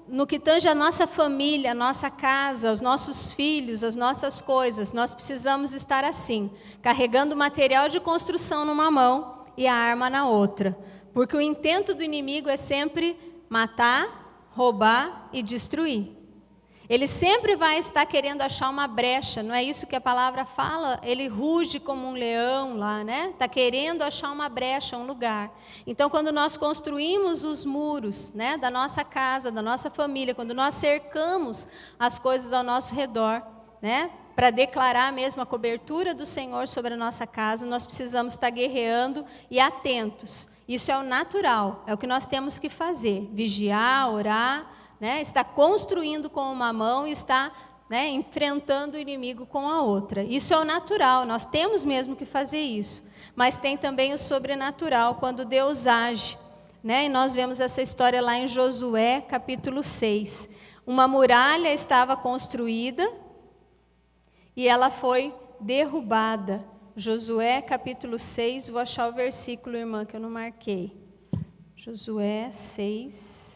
No que tange a nossa família, a nossa casa, os nossos filhos, as nossas coisas, nós precisamos estar assim, carregando material de construção numa mão e a arma na outra. Porque o intento do inimigo é sempre matar, roubar e destruir. Ele sempre vai estar querendo achar uma brecha, não é isso que a palavra fala? Ele ruge como um leão lá, né? Está querendo achar uma brecha, um lugar. Então, quando nós construímos os muros, né, da nossa casa, da nossa família, quando nós cercamos as coisas ao nosso redor, né, para declarar mesmo a cobertura do Senhor sobre a nossa casa, nós precisamos estar guerreando e atentos. Isso é o natural, é o que nós temos que fazer, vigiar, orar, né, está construindo com uma mão e está, né, enfrentando o inimigo com a outra. Isso é o natural, nós temos mesmo que fazer isso. Mas tem também o sobrenatural, quando Deus age, né, e nós vemos essa história lá em Josué, capítulo 6. Uma muralha estava construída e ela foi derrubada. Josué, capítulo 6, vou achar o versículo, irmã, que eu não marquei. Josué 6.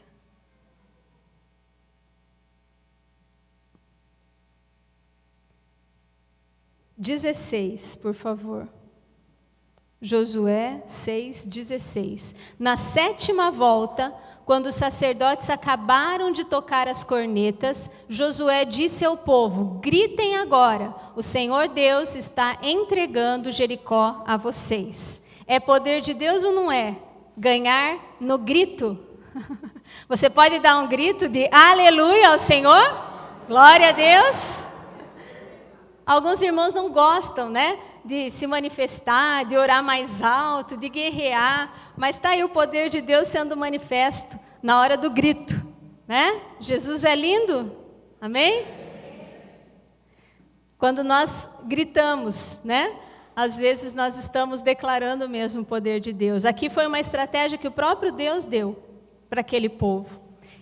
por favor. Josué 6:16. Na 7ª volta, quando os sacerdotes acabaram de tocar as cornetas, Josué disse ao povo: gritem agora, o Senhor Deus está entregando Jericó a vocês. É poder de Deus ou não é? Ganhar no grito. Você pode dar um grito de aleluia ao Senhor? Glória a Deus. Alguns irmãos não gostam, né, de se manifestar, de orar mais alto, de guerrear, mas está aí o poder de Deus sendo manifesto na hora do grito, né? Jesus é lindo, amém? Quando nós gritamos, né, às vezes nós estamos declarando mesmo o poder de Deus. Aqui foi uma estratégia que o próprio Deus deu para aquele povo.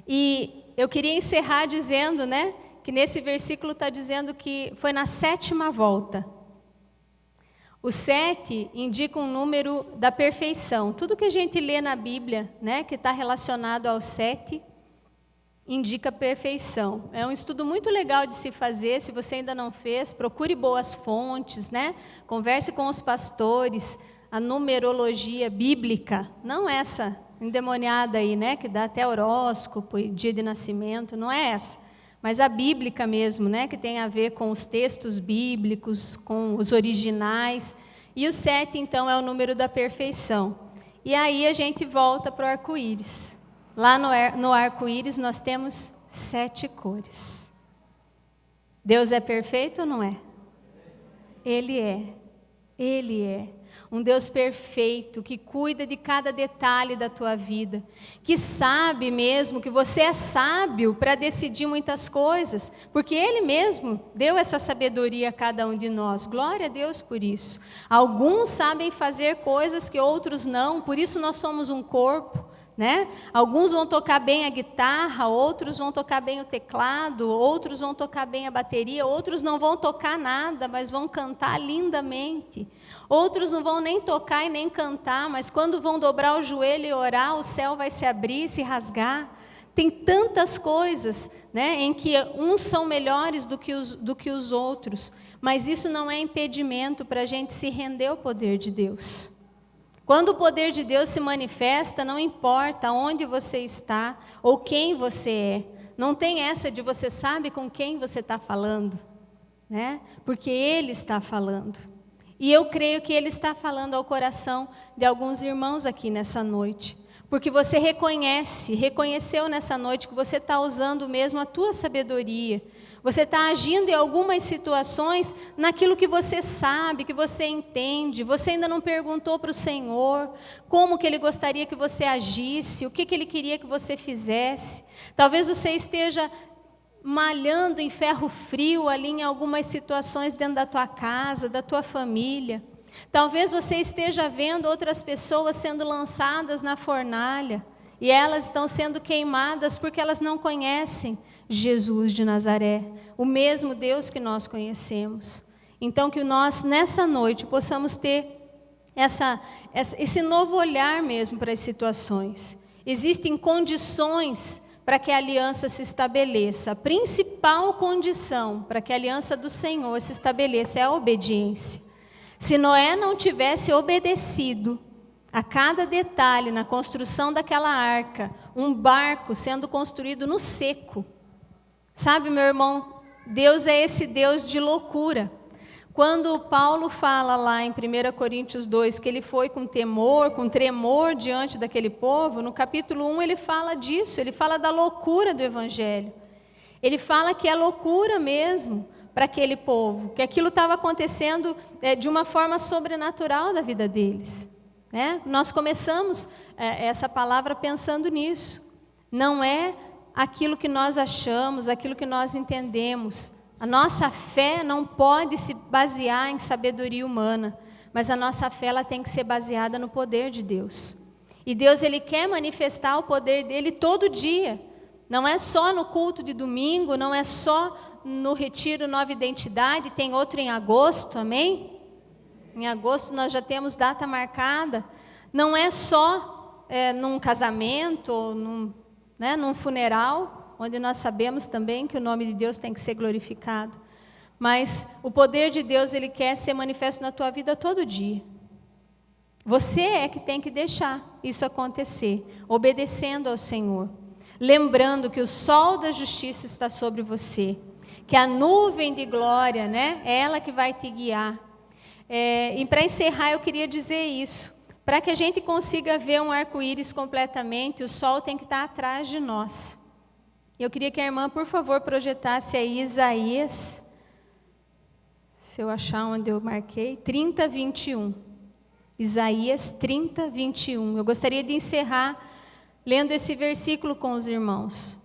E eu queria encerrar dizendo, né, que nesse versículo está dizendo que foi na 7ª volta. O 7 indica um número da perfeição. Tudo que a gente lê na Bíblia, né, que está relacionado ao 7, indica perfeição. É um estudo muito legal de se fazer. Se você ainda não fez, procure boas fontes, né? Converse com os pastores. A numerologia bíblica, não essa endemoniada aí, né, que dá até horóscopo e dia de nascimento, não é essa. Mas a bíblica mesmo, né, que tem a ver com os textos bíblicos, com os originais. E o 7, então, é o número da perfeição. E aí a gente volta para o arco-íris. Lá no arco-íris nós temos 7 cores. Deus é perfeito ou não é? Ele é. Ele é. Um Deus perfeito, que cuida de cada detalhe da tua vida, que sabe mesmo que você é sábio para decidir muitas coisas, porque Ele mesmo deu essa sabedoria a cada um de nós. Glória a Deus por isso. Alguns sabem fazer coisas que outros não, por isso nós somos um corpo, né? Alguns vão tocar bem a guitarra, outros vão tocar bem o teclado, outros vão tocar bem a bateria, outros não vão tocar nada, mas vão cantar lindamente. Outros não vão nem tocar e nem cantar, mas quando vão dobrar o joelho e orar, o céu vai se abrir, se rasgar. Tem tantas coisas, né, em que uns são melhores do que os outros, mas isso não é impedimento para a gente se render ao poder de Deus. Quando o poder de Deus se manifesta, não importa onde você está ou quem você é. Não tem essa de você sabe com quem você está falando, né? Porque Ele está falando. E eu creio que Ele está falando ao coração de alguns irmãos aqui nessa noite. Porque você reconheceu nessa noite que você está usando mesmo a tua sabedoria. Você está agindo em algumas situações naquilo que você sabe, que você entende. Você ainda não perguntou para o Senhor como que Ele gostaria que você agisse, o que Ele queria que você fizesse. Talvez você esteja malhando em ferro frio ali em algumas situações dentro da tua casa, da tua família. Talvez você esteja vendo outras pessoas sendo lançadas na fornalha e elas estão sendo queimadas porque elas não conhecem Jesus de Nazaré, o mesmo Deus que nós conhecemos. Então que nós nessa noite possamos ter esse novo olhar mesmo para as situações. Existem condições para que a aliança se estabeleça. A principal condição para que a aliança do Senhor se estabeleça é a obediência. Se Noé não tivesse obedecido a cada detalhe na construção daquela arca, um barco sendo construído no seco. Sabe, meu irmão, Deus é esse Deus de loucura. Quando Paulo fala lá em 1 Coríntios 2 que ele foi com temor, com tremor diante daquele povo, no capítulo 1 ele fala disso, ele fala da loucura do Evangelho. Ele fala que é loucura mesmo para aquele povo, que aquilo estava acontecendo de uma forma sobrenatural da vida deles. Nós começamos essa palavra pensando nisso. Não é aquilo que nós achamos, aquilo que nós entendemos. A nossa fé não pode se basear em sabedoria humana, mas a nossa fé ela tem que ser baseada no poder de Deus. E Deus ele quer manifestar o poder dele todo dia. Não é só no culto de domingo, não é só no retiro Nova Identidade, tem outro em agosto, amém? Em agosto nós já temos data marcada. Não é só num casamento ou num funeral, onde nós sabemos também que o nome de Deus tem que ser glorificado. Mas o poder de Deus, ele quer ser manifesto na tua vida todo dia. Você é que tem que deixar isso acontecer, obedecendo ao Senhor. Lembrando que o sol da justiça está sobre você, que a nuvem de glória, é ela que vai te guiar. E para encerrar, eu queria dizer isso. Para que a gente consiga ver um arco-íris completamente, o sol tem que estar atrás de nós. Eu queria que a irmã, por favor, projetasse aí Isaías, se eu achar onde eu marquei, 30, 21. Isaías 30, 21. Eu gostaria de encerrar lendo esse versículo com os irmãos.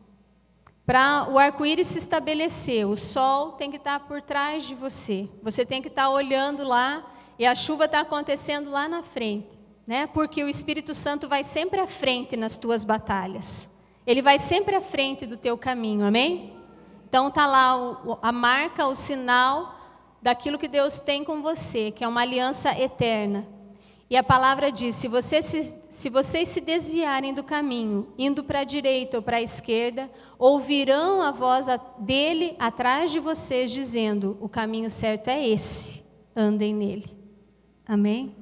Para o arco-íris se estabelecer, o sol tem que estar por trás de você. Você tem que estar olhando lá e a chuva está acontecendo lá na frente. Porque o Espírito Santo vai sempre à frente nas tuas batalhas. Ele vai sempre à frente do teu caminho, amém? Então está lá a marca, o sinal daquilo que Deus tem com você, que é uma aliança eterna. E a palavra diz, se vocês se desviarem do caminho, indo para a direita ou para a esquerda, ouvirão a voz dele atrás de vocês, dizendo, o caminho certo é esse, andem nele. Amém?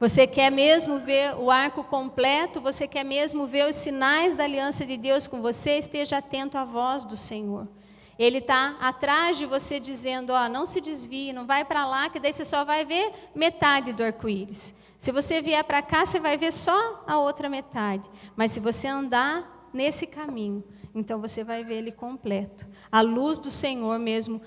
Você quer mesmo ver o arco completo? Você quer mesmo ver os sinais da aliança de Deus com você? Esteja atento à voz do Senhor. Ele está atrás de você dizendo, não se desvie, não vai para lá, que daí você só vai ver metade do arco-íris. Se você vier para cá, você vai ver só a outra metade. Mas se você andar nesse caminho, então você vai ver ele completo. A luz do Senhor mesmo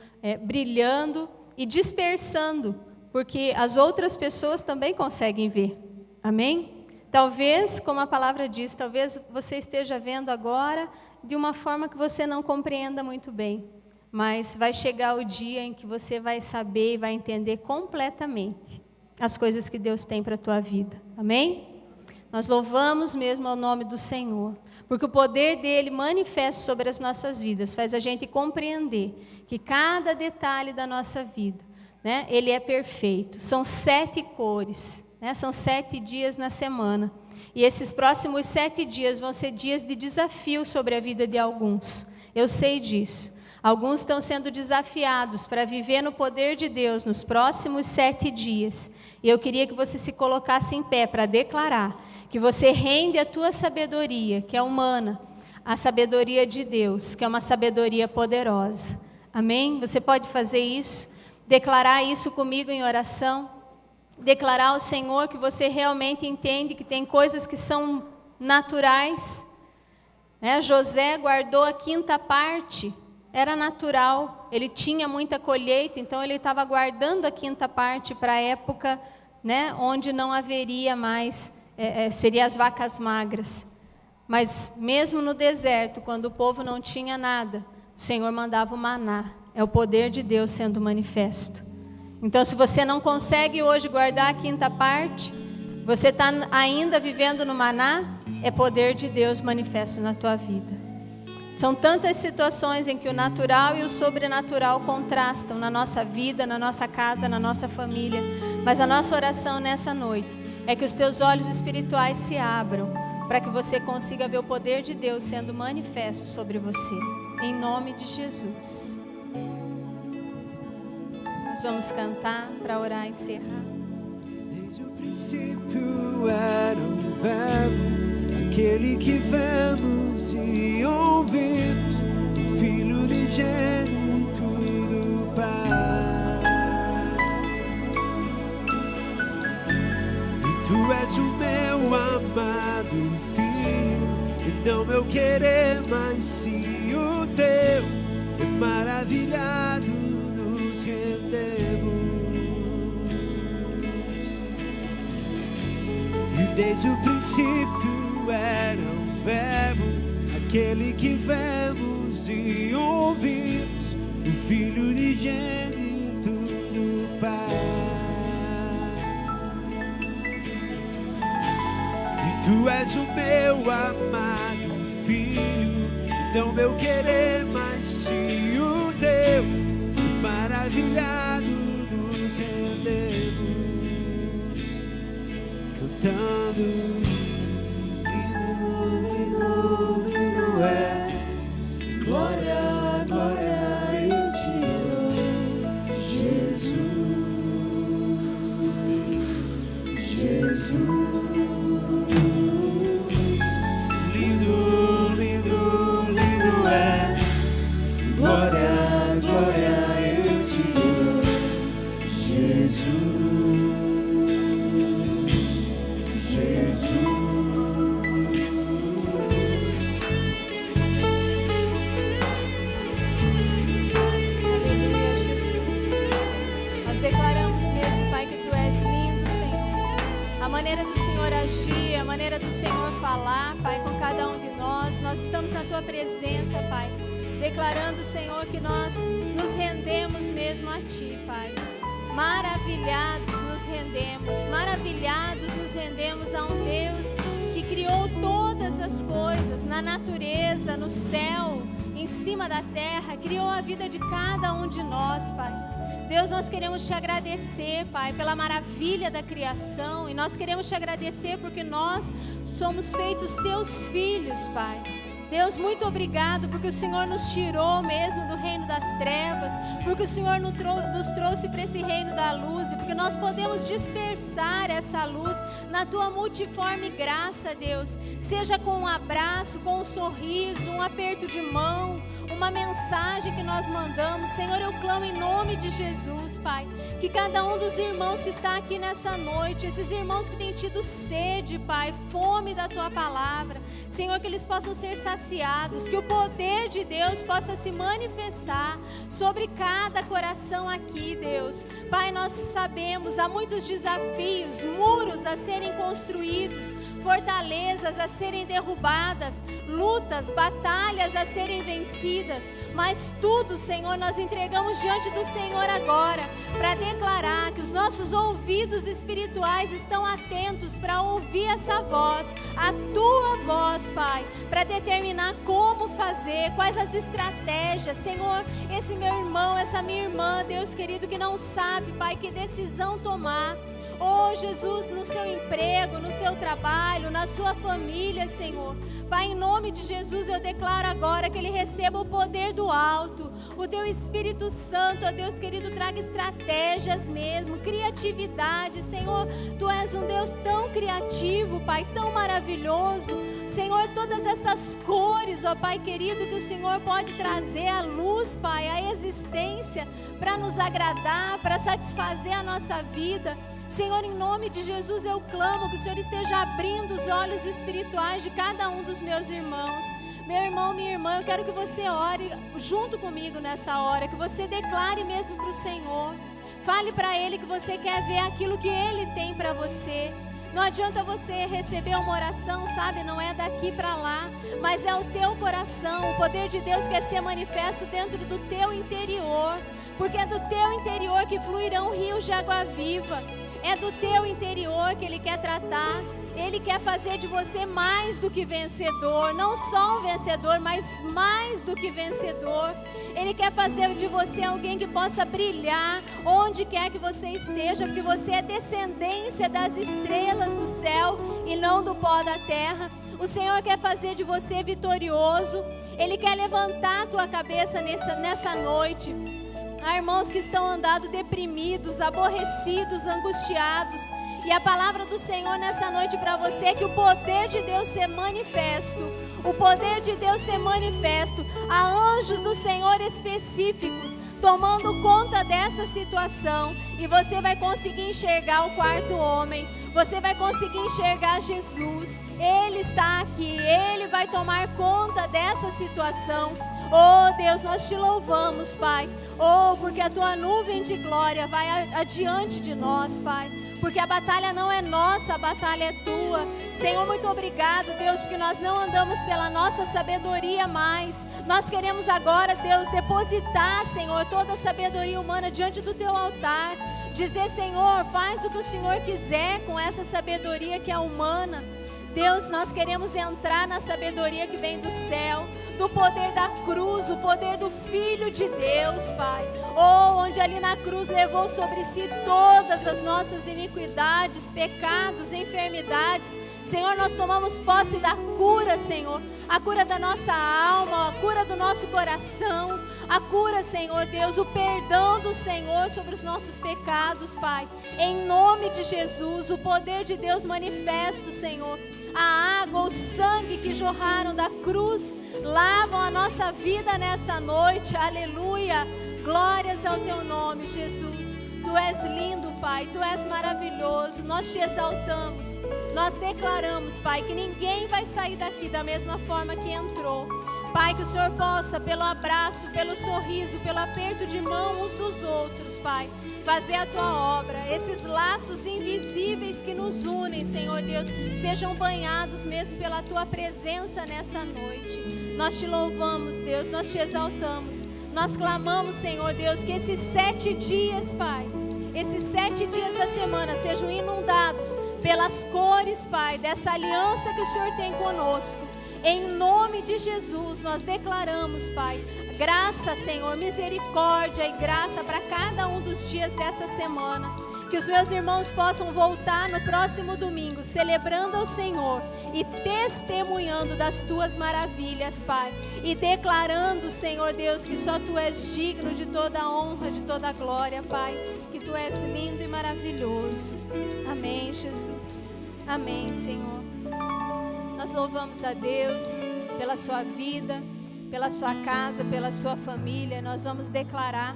brilhando e dispersando, porque as outras pessoas também conseguem ver. Amém? Talvez, como a palavra diz, talvez você esteja vendo agora de uma forma que você não compreenda muito bem. Mas vai chegar o dia em que você vai saber e vai entender completamente as coisas que Deus tem para a tua vida. Amém? Nós louvamos mesmo ao nome do Senhor, porque o poder dele manifesta sobre as nossas vidas, faz a gente compreender que cada detalhe da nossa vida, ele é perfeito. São 7 cores, são 7 dias na semana. E esses próximos 7 dias vão ser dias de desafio sobre a vida de alguns. Eu sei disso. Alguns estão sendo desafiados para viver no poder de Deus nos próximos 7 dias. E eu queria que você se colocasse em pé para declarar que você rende a tua sabedoria, que é humana, a sabedoria de Deus, que é uma sabedoria poderosa. Amém? Você pode fazer isso? Declarar isso comigo em oração, declarar ao Senhor que você realmente entende que tem coisas que são naturais. José guardou a 5ª parte era natural, ele tinha muita colheita, então ele estava guardando a quinta parte para a época, né, onde não haveria mais, seria as vacas magras. Mas mesmo no deserto, quando o povo não tinha nada, o Senhor mandava o maná. É o poder de Deus sendo manifesto. Então, se você não consegue hoje guardar a quinta parte, você está ainda vivendo no maná, é poder de Deus manifesto na tua vida. São tantas situações em que o natural e o sobrenatural contrastam na nossa vida, na nossa casa, na nossa família. Mas a nossa oração nessa noite é que os teus olhos espirituais se abram, para que você consiga ver o poder de Deus sendo manifesto sobre você. Em nome de Jesus. Nós vamos cantar para orar e encerrar. Desde o princípio era o verbo, aquele que vemos e ouvimos, o Filho unigênito do Pai. E tu és o meu amado Filho, e não meu querer, mas sim o teu, e maravilhado nos rendemos. E desde o princípio era o verbo, aquele que vemos e ouvimos, o Filho unigênito do Pai. E tu és o meu amado Filho, não meu querer, mas sim o teu, e maravilhado nos rendemos, cantando. Lindo, lindo és, glória, glória eu te amo, Jesus, Jesus. Lindo, lindo, lindo és, glória, glória eu te amo, Jesus. A maneira do Senhor falar, Pai, com cada um de nós. Nós estamos na Tua presença, Pai, declarando, Senhor, que nós nos rendemos mesmo a Ti, Pai. Maravilhados nos rendemos a um Deus que criou todas as coisas, na natureza, no céu, em cima da terra, criou a vida de cada um de nós, Pai. Deus, nós queremos te agradecer, Pai, pela maravilha da criação, e nós queremos te agradecer porque nós somos feitos teus filhos, Pai. Deus, muito obrigado porque o Senhor nos tirou mesmo do reino das trevas, porque o Senhor nos trouxe para esse reino da luz, e porque nós podemos dispersar essa luz na Tua multiforme graça, Deus, seja com um abraço, com um sorriso, um aperto de mão, uma mensagem que nós mandamos. Senhor, eu clamo em nome de Jesus, Pai, que cada um dos irmãos que está aqui nessa noite, esses irmãos que têm tido sede, Pai, fome da Tua palavra, Senhor, que eles possam ser saciados, que o poder de Deus possa se manifestar sobre cada coração aqui, Deus. Pai, nós sabemos, há muitos desafios, muros a serem construídos, fortalezas a serem derrubadas, lutas, batalhas a serem vencidas, mas tudo, Senhor, nós entregamos diante do Senhor agora, para declarar que os nossos ouvidos espirituais estão atentos para ouvir essa voz, a Tua voz, Pai, para determinar como fazer, quais as estratégias. Senhor, esse meu irmão, essa minha irmã, Deus querido, que não sabe, Pai, que decisão tomar. Oh, Jesus, no seu emprego, no seu trabalho, na sua família, Senhor. Pai, em nome de Jesus, eu declaro agora que ele receba o poder do alto. O Teu Espírito Santo, ó Deus querido, traga estratégias mesmo, criatividade. Senhor, Tu és um Deus tão criativo, Pai, tão maravilhoso. Senhor, todas essas cores, ó Pai querido, que o Senhor pode trazer à luz, Pai, à existência, para nos agradar, para satisfazer a nossa vida. Senhor, em nome de Jesus, eu clamo que o Senhor esteja abrindo os olhos espirituais de cada um dos meus irmãos. Meu irmão, minha irmã, eu quero que você ore junto comigo nessa hora, que você declare mesmo para o Senhor. Fale para Ele que você quer ver aquilo que Ele tem para você. Não adianta você receber uma oração, sabe? Não é daqui para lá, mas é o teu coração. O poder de Deus quer ser manifesto dentro do teu interior, porque é do teu interior que fluirão rios de água viva. É do teu interior que Ele quer tratar. Ele quer fazer de você mais do que vencedor. Não só um vencedor, mas mais do que vencedor. Ele quer fazer de você alguém que possa brilhar onde quer que você esteja, porque você é descendência das estrelas do céu e não do pó da terra. O Senhor quer fazer de você vitorioso. Ele quer levantar a tua cabeça nessa noite. Há irmãos que estão andando deprimidos, aborrecidos, angustiados. E a palavra do Senhor nessa noite para você é que o poder de Deus ser manifesto. O poder de Deus ser manifesto. Há anjos do Senhor específicos tomando conta dessa situação. E você vai conseguir enxergar o quarto homem. Você vai conseguir enxergar Jesus. Ele está aqui. Ele vai tomar conta dessa situação. Oh Deus, nós te louvamos, Pai. Oh, porque a tua nuvem de glória vai adiante de nós, Pai. Porque a batalha não é nossa, a batalha é tua. Senhor, muito obrigado, Deus, porque nós não andamos pela nossa sabedoria mais. Nós queremos agora, Deus, depositar, Senhor, toda a sabedoria humana diante do teu altar. Dizer, Senhor, faz o que o Senhor quiser com essa sabedoria que é humana. Deus, nós queremos entrar na sabedoria que vem do céu, do poder da cruz, o poder do Filho de Deus, Pai. Oh, onde ali na cruz levou sobre si todas as nossas iniquidades, pecados, enfermidades. Senhor, nós tomamos posse da cura, Senhor. A cura da nossa alma, a cura do nosso coração. A cura, Senhor Deus, o perdão do Senhor sobre os nossos pecados, Pai. Em nome de Jesus, o poder de Deus manifesto, Senhor. A água, o sangue que jorraram da cruz lavam a nossa vida nessa noite. Aleluia. Glórias ao teu nome, Jesus. Tu és lindo, Pai. Tu és maravilhoso. Nós te exaltamos. Nós declaramos, Pai, que ninguém vai sair daqui da mesma forma que entrou. Pai, que o Senhor possa, pelo abraço, pelo sorriso, pelo aperto de mão uns dos outros, Pai, fazer a tua obra. Esses laços invisíveis que nos unem, Senhor Deus, sejam banhados mesmo pela tua presença nessa noite. Nós te louvamos, Deus, nós te exaltamos. Nós clamamos, Senhor Deus, que esses 7 dias, Pai, esses 7 dias da semana sejam inundados pelas cores, Pai, dessa aliança que o Senhor tem conosco. Em nome de Jesus, nós declaramos, Pai, graça, Senhor, misericórdia e graça para cada um dos dias dessa semana. Que os meus irmãos possam voltar no próximo domingo, celebrando ao Senhor e testemunhando das tuas maravilhas, Pai. E declarando, Senhor Deus, que só tu és digno de toda a honra, de toda a glória, Pai. Que tu és lindo e maravilhoso. Amém, Jesus. Amém, Senhor. Nós louvamos a Deus pela sua vida, pela sua casa, pela sua família. Nós vamos declarar,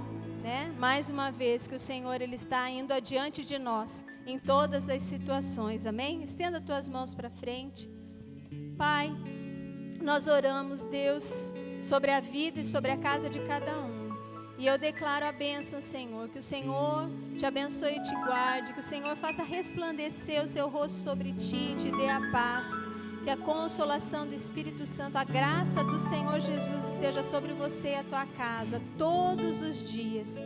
mais uma vez, que o Senhor Ele está indo adiante de nós em todas as situações. Amém? Estenda tuas mãos para frente. Pai, nós oramos, Deus, sobre a vida e sobre a casa de cada um. E eu declaro a bênção, Senhor, que o Senhor te abençoe e te guarde, que o Senhor faça resplandecer o seu rosto sobre ti e te dê a paz. Que a consolação do Espírito Santo, a graça do Senhor Jesus esteja sobre você e a tua casa todos os dias,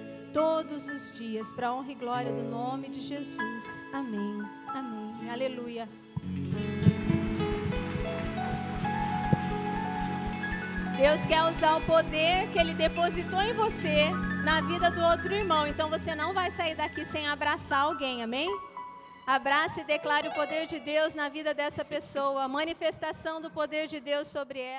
para a honra e glória do nome de Jesus. Amém, amém, aleluia. Deus quer usar o poder que Ele depositou em você na vida do outro irmão, então você não vai sair daqui sem abraçar alguém, amém? Abrace e declare o poder de Deus na vida dessa pessoa, a manifestação do poder de Deus sobre ela.